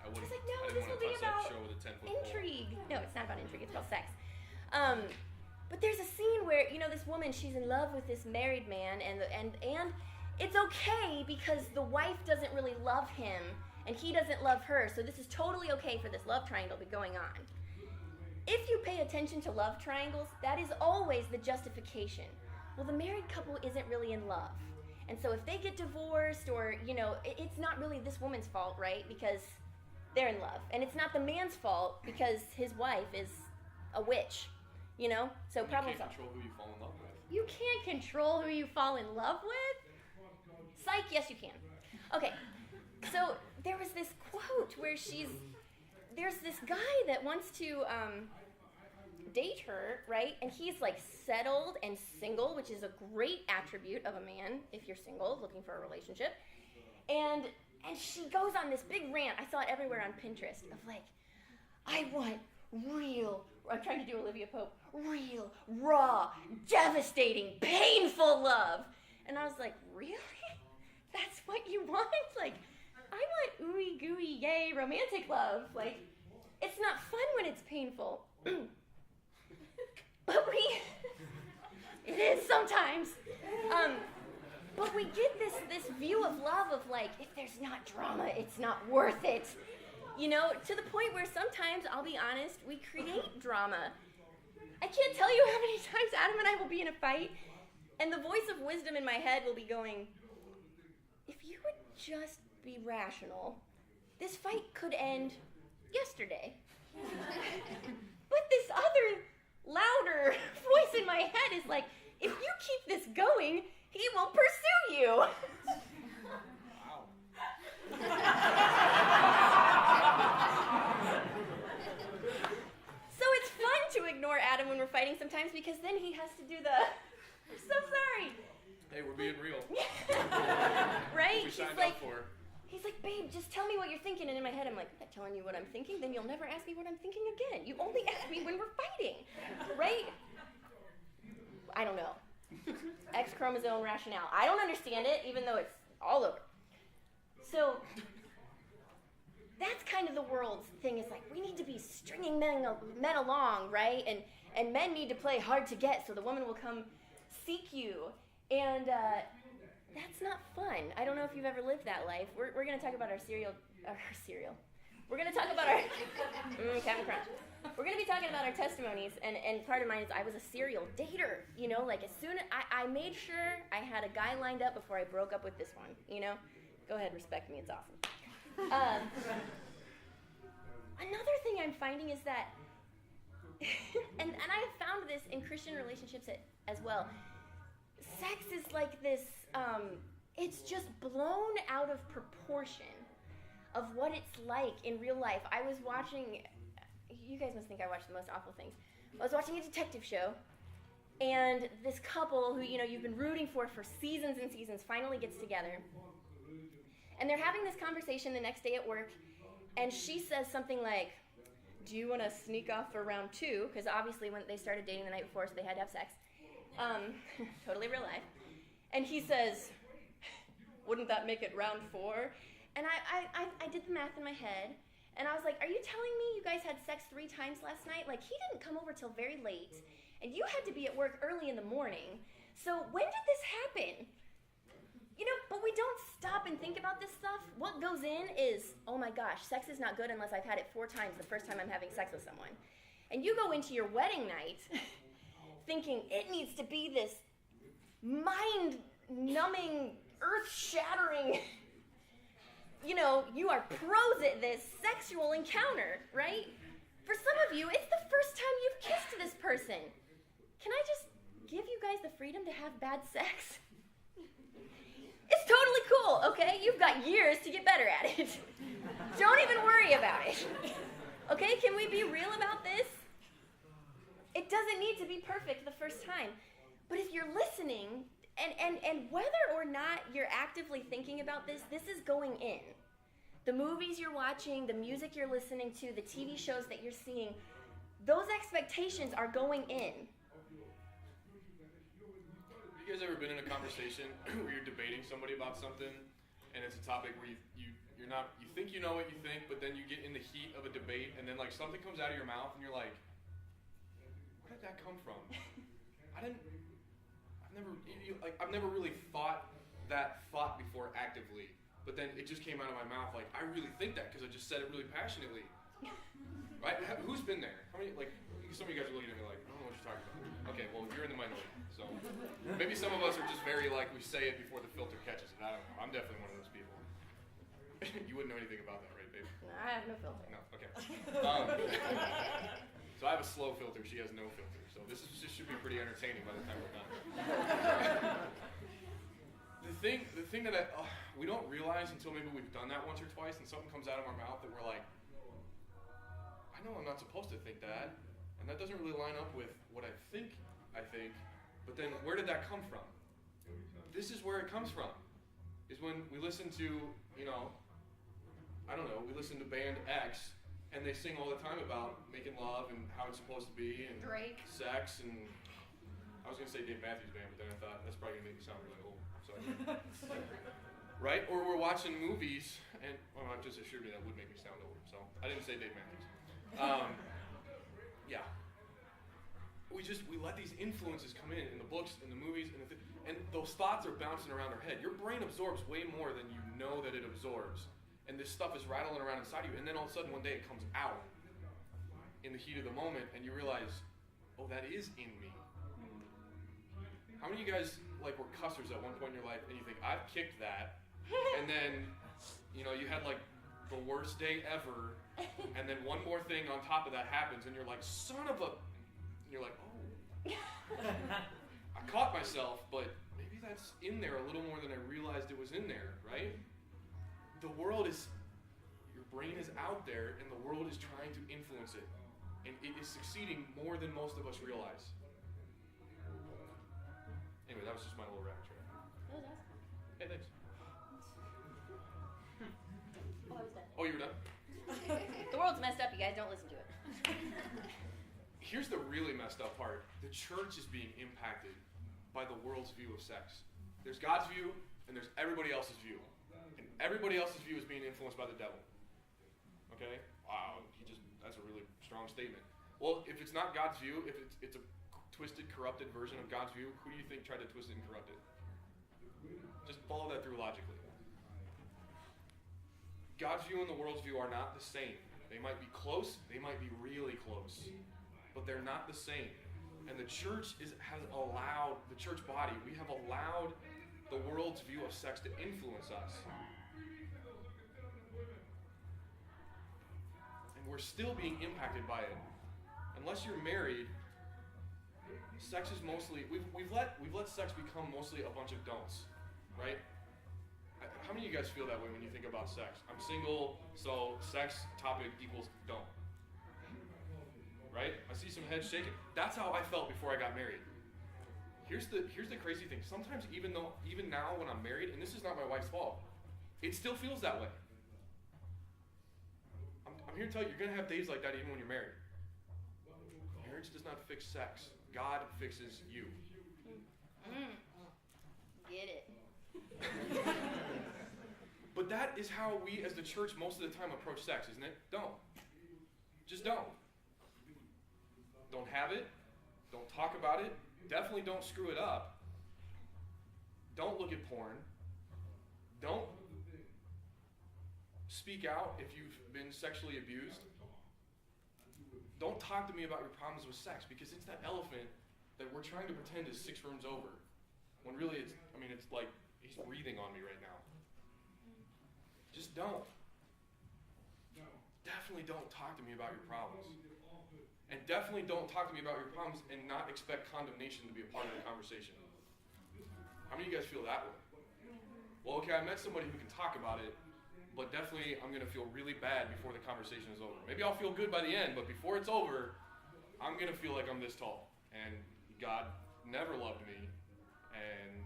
I wouldn't. I was like, no, I this didn't will want to be touch that about show with a 10-foot pole. intrigue. No, it's not about intrigue, it's about sex. But there's a scene where, this woman, she's in love with this married man, and it's okay because the wife doesn't really love him, and he doesn't love her, so this is totally okay for this love triangle to be going on. If you pay attention to love triangles, that is always the justification. Well, the married couple isn't really in love. And so if they get divorced or, it's not really this woman's fault, right? Because they're in love. And it's not the man's fault because his wife is a witch, So problem solved. You can't control who you fall in love with. You can't control who you fall in love with? Psych, yes you can. Okay, so there was this quote where there's this guy that wants to date her, right? And he's like settled and single, which is a great attribute of a man if you're single looking for a relationship. And she goes on this big rant. I saw it everywhere on Pinterest of like, I want real, I'm trying to do Olivia Pope, real, raw, devastating, painful love. And I was like, really? That's what you want? Like, I want ooey gooey yay romantic love. Like, it's not fun when it's painful. But it is sometimes. But we get this view of love of like, if there's not drama, it's not worth it. To the point where sometimes, I'll be honest, we create drama. I can't tell you how many times Adam and I will be in a fight, and the voice of wisdom in my head will be going, if you would just be rational, this fight could end yesterday. But this other, louder voice in my head is like, if you keep this going, he will pursue you. Wow. So it's fun to ignore Adam when we're fighting sometimes because then he has to do I'm so sorry. Hey, we're being real. Right? We signed He's like, up for. He's like, babe, just tell me what you're thinking. And in my head, I'm like, I'm not telling you what I'm thinking, then you'll never ask me what I'm thinking again. You only ask me when we're fighting, right? I don't know. X chromosome rationale. I don't understand it, even though it's all over. So that's kind of the world's thing. Is like, we need to be stringing men along, right? And men need to play hard to get, so the woman will come seek you. And that's not fun. I don't know if you've ever lived that life. We're going to talk about our cereal. We're going to talk about our Captain Crunch. We're going to be talking about our testimonies, and part of mine is I was a serial dater. You know, like as soon as I made sure I had a guy lined up before I broke up with this one. You know, go ahead, respect me. It's awesome. Another thing I'm finding is that, and I have found this in Christian relationships as well. Sex is like this, it's just blown out of proportion of what it's like in real life. I was watching, you guys must think I watch the most awful things. I was watching a detective show, and this couple who, you know, you've been rooting for seasons and seasons finally gets together. And they're having this conversation the next day at work, and she says something like, do you want to sneak off for round 2? Because obviously when they started dating the night before, so they had to have sex. Totally real life. And he says, wouldn't that make it round 4? And I did the math in my head, and I was like, are you telling me you guys had sex 3 times last night? Like, he didn't come over till very late, and you had to be at work early in the morning. So when did this happen? You know, but we don't stop and think about this stuff. What goes in is, oh my gosh, sex is not good unless I've had it 4 times the first time I'm having sex with someone. And you go into your wedding night thinking it needs to be this mind-numbing, earth-shattering, you know, you are pros at this sexual encounter, right? For some of you, it's the first time you've kissed this person. Can I just give you guys the freedom to have bad sex? It's totally cool, okay? You've got years to get better at it. Don't even worry about it. Okay, can we be real about this? It doesn't need to be perfect the first time. But if you're listening, and whether or not you're actively thinking about this, this is going in. The movies you're watching, the music you're listening to, the TV shows that you're seeing, those expectations are going in. Have you guys ever been in a conversation where you're debating somebody about something, and it's a topic where you think you know what you think, but then you get in the heat of a debate, and then like something comes out of your mouth, and you're like, where did that come from? I've never really thought that thought before actively, but then it just came out of my mouth like, I really think that because I just said it really passionately. Right? Who's been there? How many, like, some of you guys are looking at me like, I don't know what you're talking about. Okay, well, you're in the minority. So maybe some of us are just very like, we say it before the filter catches it. I don't know. I'm definitely one of those people. You wouldn't know anything about that, right, babe? I have no filter. No, okay. So I have a slow filter. She has no filter. So this should be pretty entertaining by the time we're done. The thing that we don't realize until maybe we've done that once or twice, and something comes out of our mouth that we're like, I know I'm not supposed to think that, and that doesn't really line up with what I think, but then where did that come from? This is where it comes from, is when we listen to, you know, I don't know, we listen to band X, and they sing all the time about making love and how it's supposed to be, and Drake. Sex, and I was going to say Dave Matthews Band, but then I thought that's probably going to make me sound really old. So right? Or we're watching movies, and well, I just assured me that would make me sound old, so I didn't say Dave Matthews. Yeah. We let these influences come in the books, in the movies, and those thoughts are bouncing around our head. Your brain absorbs way more than you know that it absorbs. And this stuff is rattling around inside you, and then all of a sudden one day it comes out in the heat of the moment, and you realize, oh, that is in me. How many of you guys like were cussers at one point in your life, and you think, I've kicked that, and then, you know, you had like the worst day ever, and then one more thing on top of that happens, and you're like, son of a, and you're like, oh, I caught myself, but maybe that's in there a little more than I realized it was in there, right? The world is, your brain is out there, and the world is trying to influence it, and it is succeeding more than most of us realize. Anyway, that was just my little rabbit trail. That was awesome. Hey, thanks. Oh, you were done? The world's messed up, you guys. Don't listen to it. Here's the really messed up part. The church is being impacted by the world's view of sex. There's God's view, and there's everybody else's view. And everybody else's view is being influenced by the devil. Okay? Wow, that's a really strong statement. Well, if it's not God's view, if it's a twisted, corrupted version of God's view, who do you think tried to twist it and corrupt it? Just follow that through logically. God's view and the world's view are not the same. They might be close, they might be really close, but they're not the same. And the church has allowed, the church body, we have allowed the world's view of sex to influence us. And we're still being impacted by it. Unless you're married, sex is mostly, we've let sex become mostly a bunch of don'ts, right? How many of you guys feel that way when you think about sex? I'm single, so sex topic equals don't. Right? I see some heads shaking. That's how I felt before I got married. Here's the crazy thing. Sometimes even now when I'm married, and this is not my wife's fault, it still feels that way. I'm here to tell you, you're going to have days like that even when you're married. Marriage does not fix sex. God fixes you. Get it. But that is how we as the church most of the time approach sex, isn't it? Don't. Just don't. Don't have it. Don't talk about it. Definitely don't screw it up. Don't look at porn. Don't speak out if you've been sexually abused. Don't talk to me about your problems with sex, because it's that elephant that we're trying to pretend is 6 rooms over. When really it's like he's breathing on me right now. Just don't. Definitely don't talk to me about your problems. And definitely don't talk to me about your problems and not expect condemnation to be a part of the conversation. How many of you guys feel that way? Well, okay, I met somebody who can talk about it, but definitely I'm going to feel really bad before the conversation is over. Maybe I'll feel good by the end, but before it's over, I'm going to feel like I'm this tall. And God never loved me, and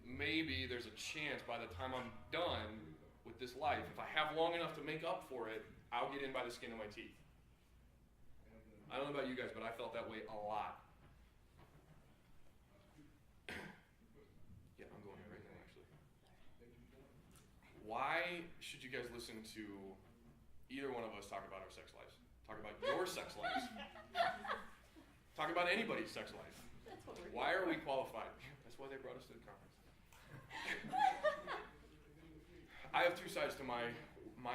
maybe there's a chance by the time I'm done with this life, if I have long enough to make up for it, I'll get in by the skin of my teeth. I don't know about you guys, but I felt that way a lot. Yeah, I'm going there right now, actually. Why should you guys listen to either one of us talk about our sex lives? Talk about your sex lives. Talk about anybody's sex life. That's what we're doing. Why are we qualified? That's why they brought us to the conference. I have 2 sides to my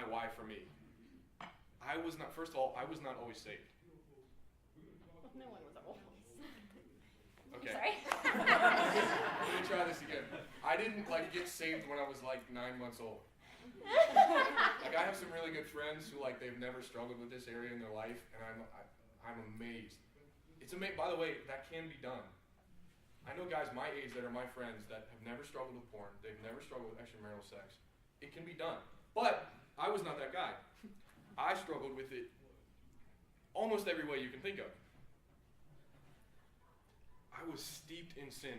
why for me. First of all, I was not always saved. No one was always. Okay. Sorry. Let me try this again. I didn't get saved when I was 9 months old. I have some really good friends who they've never struggled with this area in their life, and I'm amazed. By the way, that can be done. I know guys my age that are my friends that have never struggled with porn. They've never struggled with extramarital sex. It can be done. But I was not that guy. I struggled with it almost every way you can think of. I was steeped in sin,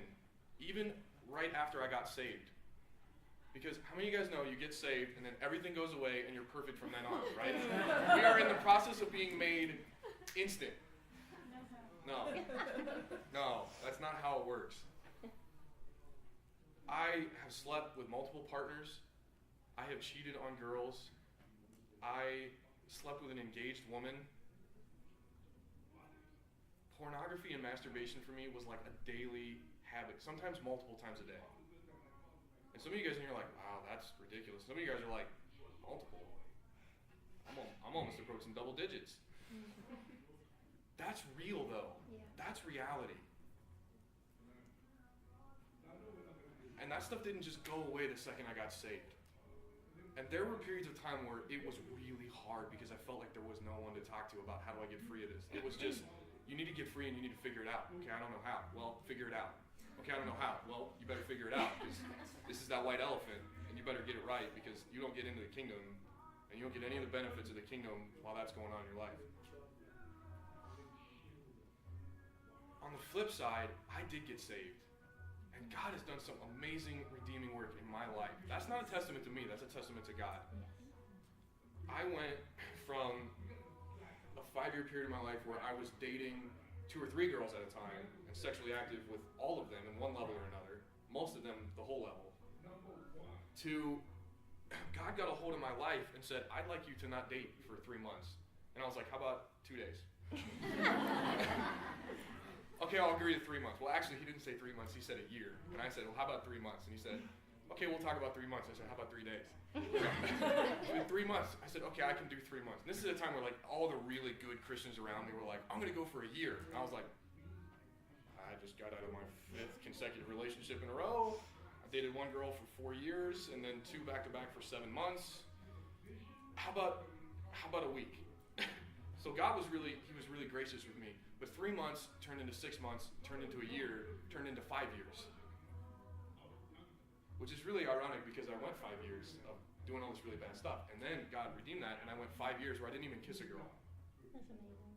even right after I got saved. Because how many of you guys know you get saved and then everything goes away and you're perfect from then on, right? We are in the process of being made instant. No, that's not how it works. I have slept with multiple partners. I have cheated on girls. I slept with an engaged woman. Pornography and masturbation for me was like a daily habit, sometimes multiple times a day. And some of you guys in here are like, wow, that's ridiculous. Some of you guys are like, multiple? I'm almost approaching double digits. That's real though. Yeah. That's reality. And that stuff didn't just go away the second I got saved. And there were periods of time where it was really hard because I felt like there was no one to talk to about how do I get free of this. It was just, you need to get free and you need to figure it out. Okay, I don't know how. Well, figure it out. Okay, I don't know how. Well, you better figure it out because this is that white elephant and you better get it right because you don't get into the kingdom and you don't get any of the benefits of the kingdom while that's going on in your life. On the flip side, I did get saved. And God has done some amazing redeeming work in my life. That's not a testament to me, that's a testament to God. I went from a 5-year period of my life where I was dating 2 or 3 girls at a time and sexually active with all of them in one level or another, most of them the whole level, to God got a hold of my life and said, I'd like you to not date for 3 months. And I was like, how about 2 days? Okay, I'll agree to 3 months. Well, actually, he didn't say 3 months, he said a year. And I said, well, how about 3 months? And he said, okay, we'll talk about 3 months. I said, how about 3 days? So in 3 months, I said, okay, I can do 3 months. And this is a time where like all the really good Christians around me were like, I'm gonna go for a year. And I was like, I just got out of my 5th consecutive relationship in a row. I dated one girl for 4 years and then 2 back-to-back for 7 months. How about a week? So God was really gracious with me. But 3 months turned into 6 months, turned into a year, turned into 5 years. Which is really ironic because I went 5 years of doing all this really bad stuff. And then God redeemed that and I went 5 years where I didn't even kiss a girl. That's amazing.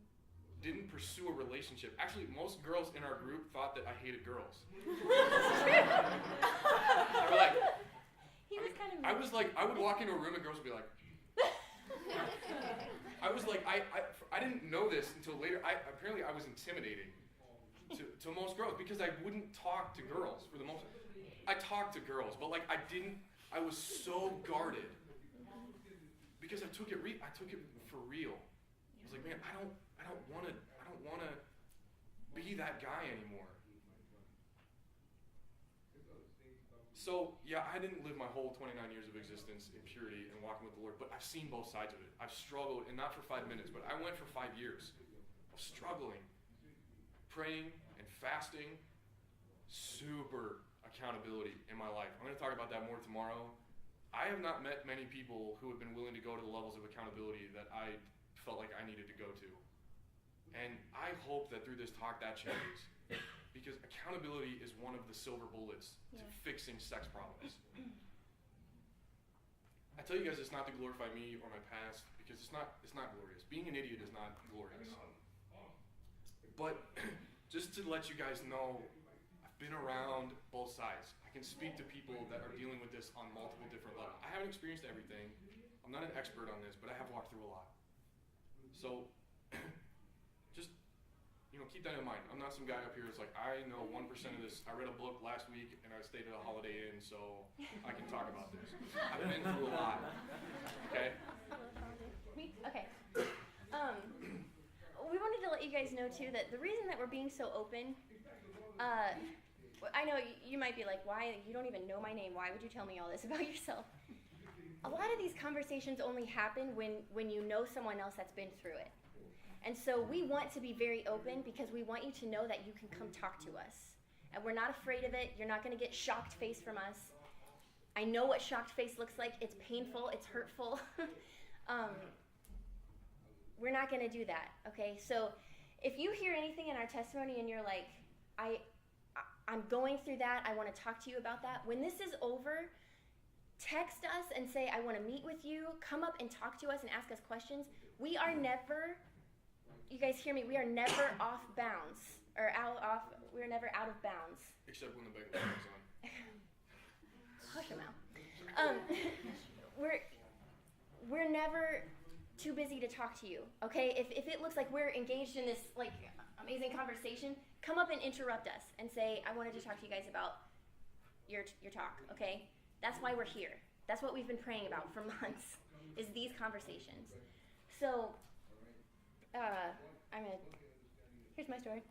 Didn't pursue a relationship. Actually, most girls in our group thought that I hated girls. They were like, He was kind of I was like, I would walk into a room and girls would be like, I was like, I didn't know this until later. Apparently I was intimidating to most girls because I wouldn't talk to girls for the most. I talked to girls, but like I was so guarded because I took it for real. I was like, man, I don't want to be that guy anymore. So, yeah, I didn't live my whole 29 years of existence in purity and walking with the Lord, but I've seen both sides of it. I've struggled, and not for 5 minutes, but I went for 5 years of struggling, praying and fasting, super accountability in my life. I'm going to talk about that more tomorrow. I have not met many people who have been willing to go to the levels of accountability that I felt like I needed to go to. And I hope that through this talk that changes. Because accountability is one of the silver bullets to fixing sex problems. I tell you guys it's not to glorify me or my past, because it's not glorious. Being an idiot is not glorious. But just to let you guys know, I've been around both sides. I can speak to people that are dealing with this on multiple different levels. I haven't experienced everything. I'm not an expert on this, but I have walked through a lot. So just keep that in mind. I'm not some guy up here that's like, I know 1% of this. I read a book last week and I stayed at a Holiday Inn, so I can talk about this. I've been through a lot. Okay? Okay. We wanted to let you guys know too that the reason that we're being so open, I know you might be like, why? You don't even know my name. Why would you tell me all this about yourself? A lot of these conversations only happen when you know someone else that's been through it. And so we want to be very open because we want you to know that you can come talk to us. And we're not afraid of it. You're not going to get shocked face from us. I know what shocked face looks like. It's painful. It's hurtful. We're not going to do that, okay? So if you hear anything in our testimony and you're like, I'm going through that, I want to talk to you about that, when this is over, text us and say, I want to meet with you. Come up and talk to us and ask us questions. We are never... You guys hear me? We are never off bounds we're never out of bounds. Except when the big one comes on. Hush your mouth. We're never too busy to talk to you. Okay? If it looks like we're engaged in this like amazing conversation, come up and interrupt us and say, I wanted to talk to you guys about your talk. Okay? That's why we're here. That's what we've been praying about for months. Is these conversations. So. Here's my story.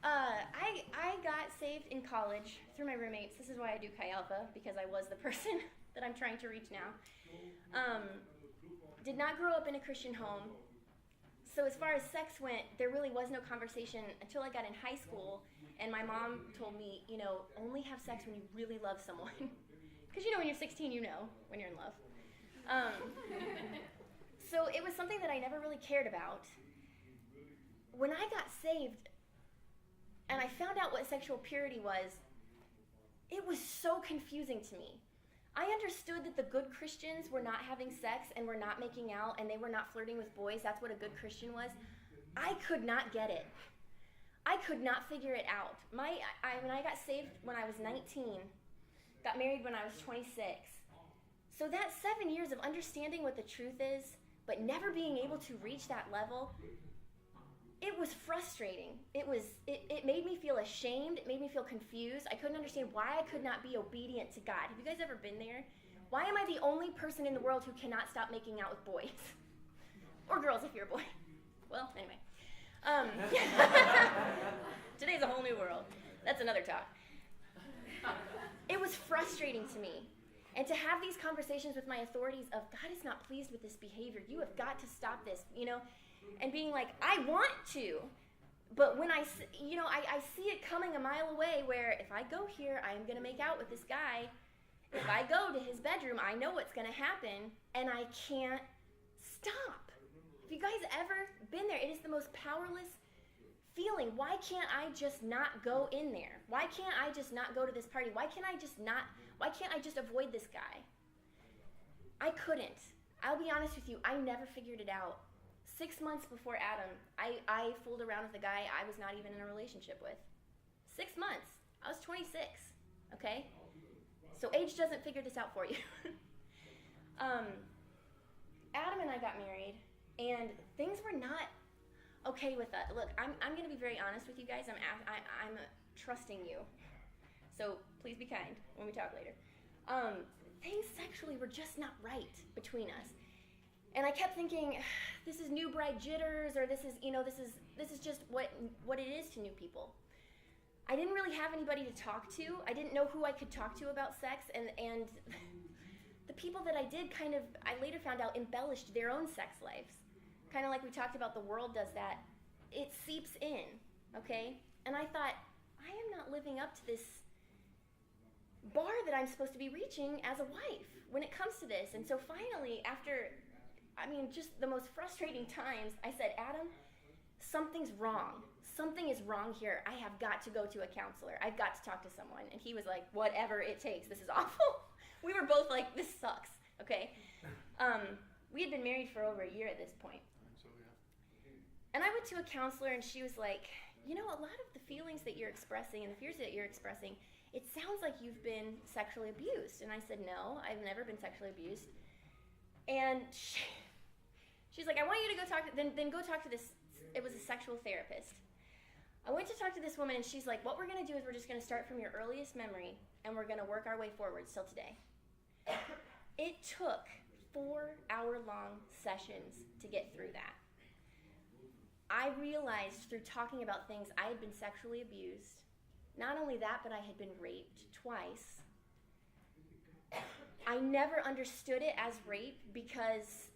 I got saved in college through my roommates. This is why I do Chi Alpha, because I was the person that I'm trying to reach now. Did not grow up in a Christian home. So as far as sex went, there really was no conversation until I got in high school, and my mom told me, only have sex when you really love someone. Because when you're 16, you know when you're in love. So it was something that I never really cared about. When I got saved and I found out what sexual purity was, it was so confusing to me. I understood that the good Christians were not having sex and were not making out and they were not flirting with boys. That's what a good Christian was. I could not get it. I could not figure it out. When I got saved when I was 19, got married when I was 26, So that 7 years of understanding what the truth is, but never being able to reach that level, it was frustrating. It made me feel ashamed. It made me feel confused. I couldn't understand why I could not be obedient to God. Have you guys ever been there? Why am I the only person in the world who cannot stop making out with boys? Or girls if you're a boy. Well, anyway. Today's a whole new world. That's another talk. It was frustrating to me. And to have these conversations with my authorities of, God is not pleased with this behavior. You have got to stop this, and being like, I want to. But when I see it coming a mile away where if I go here, I am going to make out with this guy. If I go to his bedroom, I know what's going to happen, and I can't stop. Have you guys ever been there? It is the most powerless feeling. Why can't I just not go in there? Why can't I just not go to this party? Why can't I just avoid this guy? I couldn't. I'll be honest with you, I never figured it out. 6 months before Adam, I fooled around with a guy I was not even in a relationship with. 6 months. I was 26, okay? So age doesn't figure this out for you. Adam and I got married, and things were not okay with that. Look, I'm going to be very honest with you guys. I'm trusting you. So please be kind when we talk later. Things sexually were just not right between us. And I kept thinking, this is new bride jitters, or this is just what it is to new people. I didn't really have anybody to talk to. I didn't know who I could talk to about sex, and the people that I did I later found out embellished their own sex lives. Kind of like we talked about, the world does that. It seeps in, okay? And I thought, I am not living up to this bar that I'm supposed to be reaching as a wife when it comes to this. And so finally, after, just the most frustrating times, I said, Adam, something's wrong. Something is wrong here. I have got to go to a counselor. I've got to talk to someone. And he was like, whatever it takes. This is awful. We were both like, this sucks, okay? We had been married for over a year at this point. So, yeah. And I went to a counselor, and she was like, a lot of the feelings that you're expressing and the fears that you're expressing, it sounds like you've been sexually abused. And I said, no, I've never been sexually abused. And she's like, I want you to go talk, then go talk to this, it was a sexual therapist. I went to talk to this woman, and she's like, what we're going to do is we're just going to start from your earliest memory, and we're going to work our way forward till today. It took 4-hour-long sessions to get through that. I realized through talking about things, I had been sexually abused. Not only that, but I had been raped twice. I never understood it as rape because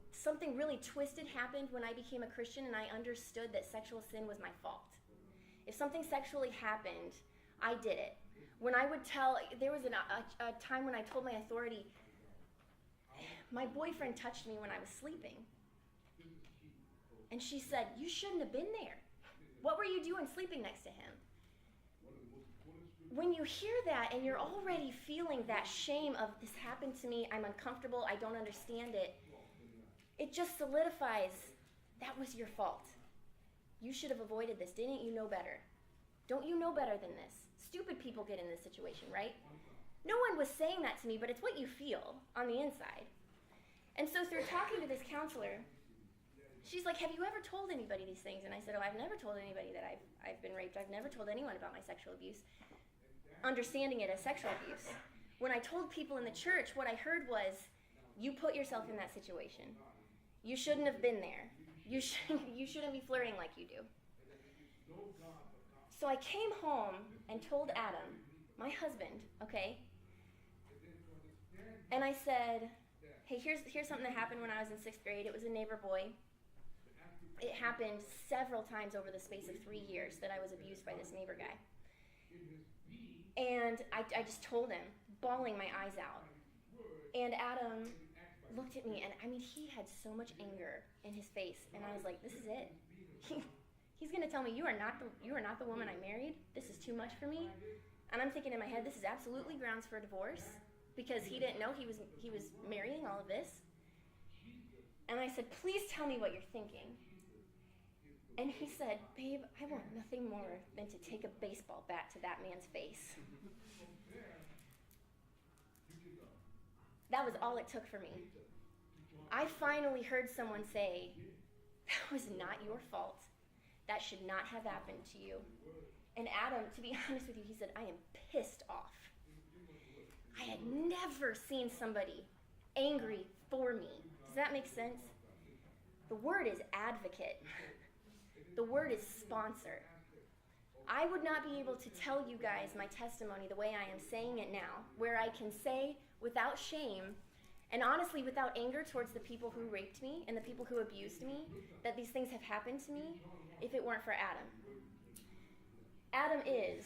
something really twisted happened when I became a Christian, and I understood that sexual sin was my fault. If something sexually happened, I did it. When I would tell, there was a time when I told my authority, my boyfriend touched me when I was sleeping. And she said, you shouldn't have been there. What were you doing sleeping next to him? When you hear that and you're already feeling that shame of, this happened to me, I'm uncomfortable, I don't understand it, it just solidifies, that was your fault. You should have avoided this. Didn't you know better? Don't you know better than this? Stupid people get in this situation, right? No one was saying that to me, but it's what you feel on the inside. And so through talking to this counselor, she's like, have you ever told anybody these things? And I said, I've never told anybody that I've been raped. I've never told anyone about my sexual abuse, understanding it as sexual abuse. When I told people in the church, what I heard was, you put yourself in that situation. You shouldn't have been there. You shouldn't be flirting like you do. So I came home and told Adam, my husband, okay? And I said, hey, here's something that happened when I was in 6th grade. It was a neighbor boy. It happened several times over the space of 3 years that I was abused by this neighbor guy. And I just told him, bawling my eyes out. And Adam looked at me, and he had so much anger in his face, and I was like, this is it. He's going to tell me, you are not the woman I married. This is too much for me. And I'm thinking in my head, this is absolutely grounds for a divorce, because he didn't know he was marrying all of this. And I said, please tell me what you're thinking. And he said, babe, I want nothing more than to take a baseball bat to that man's face. That was all it took for me. I finally heard someone say, that was not your fault. That should not have happened to you. And Adam, to be honest with you, he said, I am pissed off. I had never seen somebody angry for me. Does that make sense? The word is advocate. The word is sponsor. I would not be able to tell you guys my testimony the way I am saying it now, where I can say without shame and honestly without anger towards the people who raped me and the people who abused me, that these things have happened to me, if it weren't for Adam. Adam is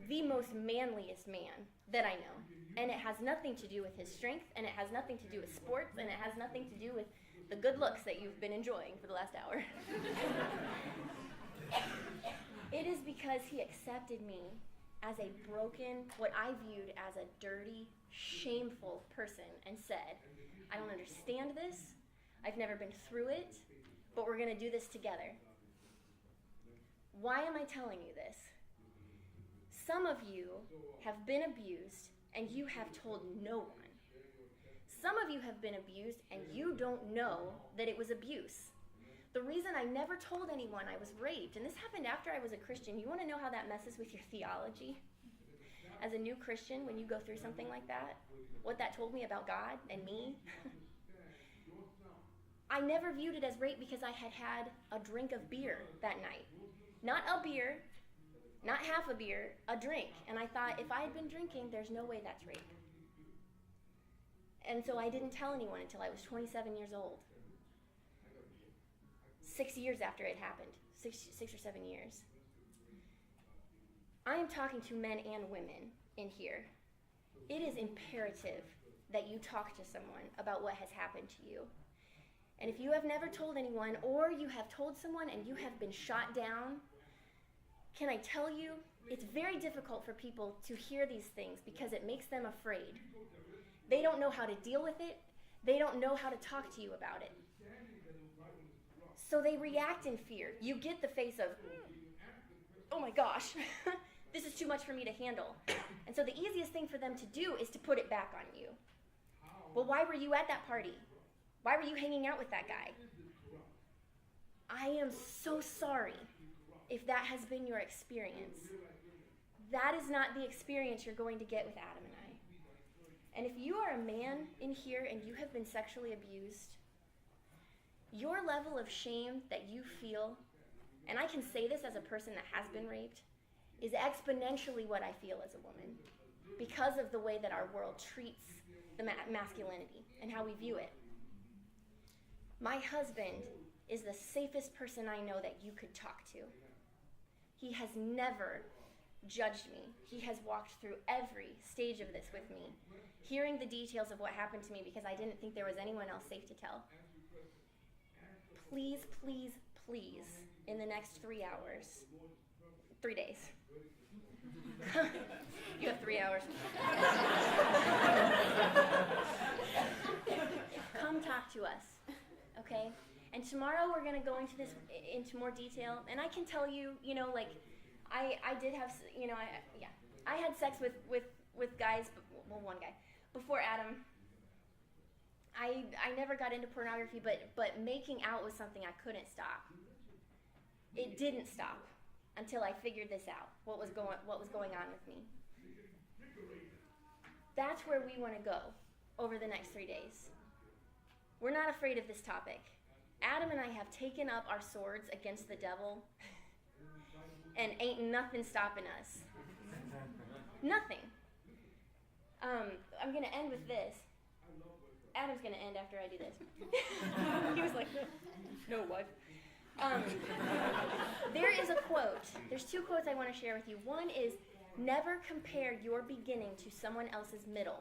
the most manliest man that I know. And it has nothing to do with his strength, and it has nothing to do with sports, and it has nothing to do with the good looks that you've been enjoying for the last hour. It is because he accepted me as a broken, what I viewed as a dirty, shameful person, and said, I don't understand this, I've never been through it, but we're going to do this together. Why am I telling you this? Some of you have been abused and you have told no one. Some of you have been abused and you don't know that it was abuse. The reason I never told anyone I was raped, and this happened after I was a Christian, you want to know how that messes with your theology? As a new Christian, when you go through something like that, what that told me about God and me? I never viewed it as rape because I had had a drink of beer that night. Not a beer, not half a beer, a drink. And I thought, if I had been drinking, there's no way that's rape. And so I didn't tell anyone until I was 27 years old. 6 years after it happened. Six or 7 years. I am talking to men and women in here. It is imperative that you talk to someone about what has happened to you. And if you have never told anyone, or you have told someone and you have been shot down, can I tell you, it's very difficult for people to hear these things because it makes them afraid. They don't know how to deal with it. They don't know how to talk to you about it. So they react in fear. You get the face of, oh my gosh, this is too much for me to handle. And so the easiest thing for them to do is to put it back on you. Well, why were you at that party? Why were you hanging out with that guy? I am so sorry if that has been your experience. That is not the experience you're going to get with Adam and I. And if you are a man in here and you have been sexually abused, your level of shame that you feel, and I can say this as a person that has been raped, is exponentially what I feel as a woman because of the way that our world treats the masculinity and how we view it. My husband is the safest person I know that you could talk to. He has never judged me. He has walked through every stage of this with me, hearing the details of what happened to me because I didn't think there was anyone else safe to tell. Please, please, please, in the next 3 hours, 3 days. You have 3 hours. Come talk to us, okay? And tomorrow we're going to go into more detail. And I can tell you, like, I did have, I had sex with guys, well, one guy, before Adam. I never got into pornography, but making out was something I couldn't stop. It didn't stop until I figured this out, what was going on with me. That's where we want to go over the next 3 days. We're not afraid of this topic. Adam and I have taken up our swords against the devil, and ain't nothing stopping us. Nothing. I'm going to end with this. Adam's going to end after I do this. He was like, no, wife. There is a quote. There's 2 quotes I want to share with you. One is, never compare your beginning to someone else's middle.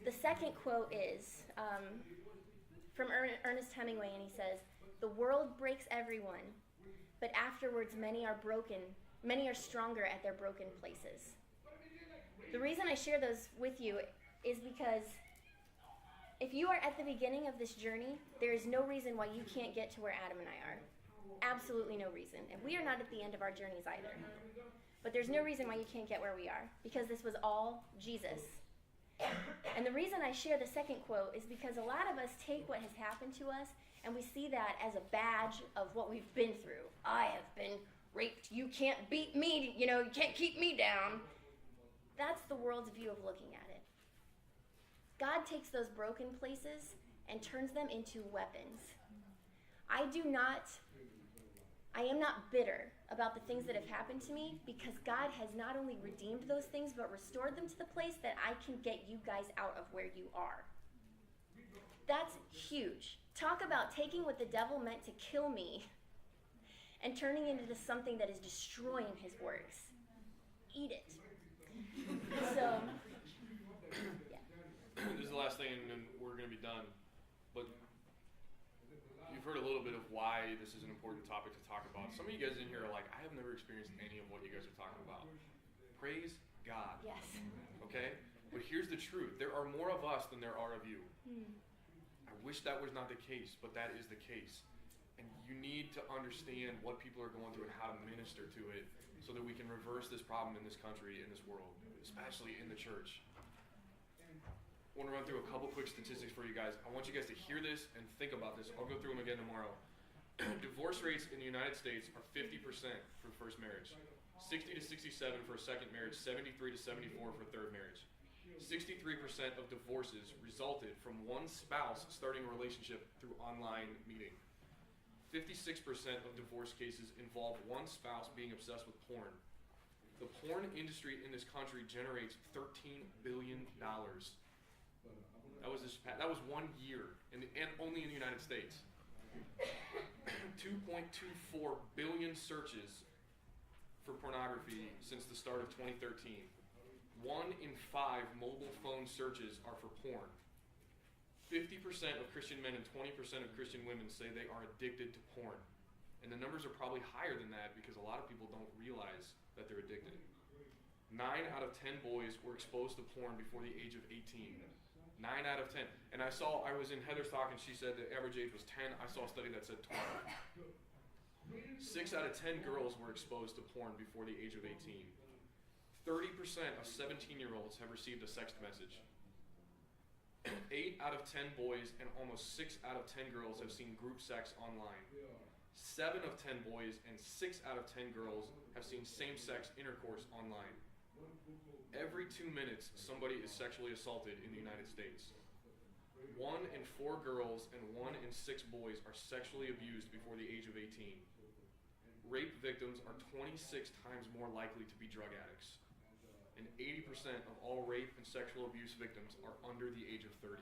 The second quote is from Ernest Hemingway, and he says, the world breaks everyone, but afterwards many are stronger at their broken places. The reason I share those with you is because if you are at the beginning of this journey, there is no reason why you can't get to where Adam and I are. Absolutely no reason. And we are not at the end of our journeys either. But there's no reason why you can't get where we are, because this was all Jesus. And the reason I share the second quote is because a lot of us take what has happened to us and we see that as a badge of what we've been through. I have been raped. You can't beat me. You can't keep me down. That's the world's view of looking at it. God takes those broken places and turns them into weapons. I am not bitter about the things that have happened to me because God has not only redeemed those things but restored them to the place that I can get you guys out of where you are. That's huge. Talk about taking what the devil meant to kill me and turning it into something that is destroying his works. Eat it. So, yeah. This is the last thing, and then we're going to be done. But you've heard a little bit of why this is an important topic to talk about. Some of you guys in here are like, I have never experienced any of what you guys are talking about. Praise God. Yes. Okay? But here's the truth. There are more of us than there are of you. I wish that was not the case, but that is the case. And you need to understand what people are going through and how to minister to it so that we can reverse this problem in this country, in this world, especially in the church. I want to run through a couple quick statistics for you guys. I want you guys to hear this and think about this. I'll go through them again tomorrow. Divorce rates in the United States are 50% for the first marriage, 60 to 67 for a second marriage, 73 to 74 for a third marriage. 63% of divorces resulted from one spouse starting a relationship through online meeting. 56% of divorce cases involve one spouse being obsessed with porn. The porn industry in this country generates $13 billion. That was 1 year, and only in the United States. 2.24 billion searches for pornography since the start of 2013. 1 in 5 mobile phone searches are for porn. 50% of Christian men and 20% of Christian women say they are addicted to porn. And the numbers are probably higher than that because a lot of people don't realize that they're addicted. 9 out of 10 boys were exposed to porn before the age of 18. 9 out of 10. And I was in Heather's talk and she said the average age was 10. I saw a study that said 12. 6 out of 10 girls were exposed to porn before the age of 18. 30% of 17-year-olds have received a text message. 8 out of 10 boys and almost 6 out of 10 girls have seen group sex online. 7 of 10 boys and 6 out of 10 girls have seen same-sex intercourse online. Every 2 minutes, somebody is sexually assaulted in the United States. 1 in 4 girls and 1 in 6 boys are sexually abused before the age of 18. Rape victims are 26 times more likely to be drug addicts. And 80% of all rape and sexual abuse victims are under the age of 30.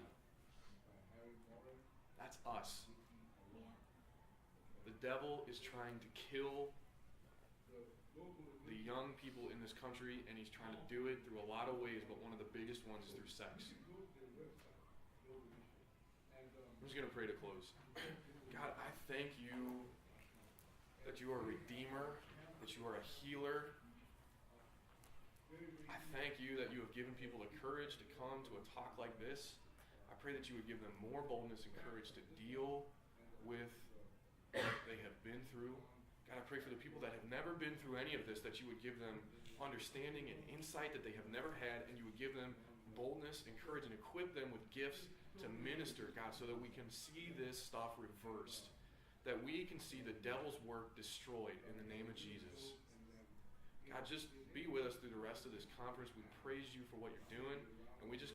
That's us. The devil is trying to kill the young people in this country, and he's trying to do it through a lot of ways, but one of the biggest ones is through sex. I'm just going to pray to close. God, I thank you that you are a redeemer, that you are a healer. I thank you that you have given people the courage to come to a talk like this. I pray that you would give them more boldness and courage to deal with what they have been through. God, I pray for the people that have never been through any of this, that you would give them understanding and insight that they have never had, and you would give them boldness and courage and equip them with gifts to minister, God, so that we can see this stuff reversed, that we can see the devil's work destroyed in the name of Jesus. God, just be with us through the rest of this conference. We praise you for what you're doing, and we just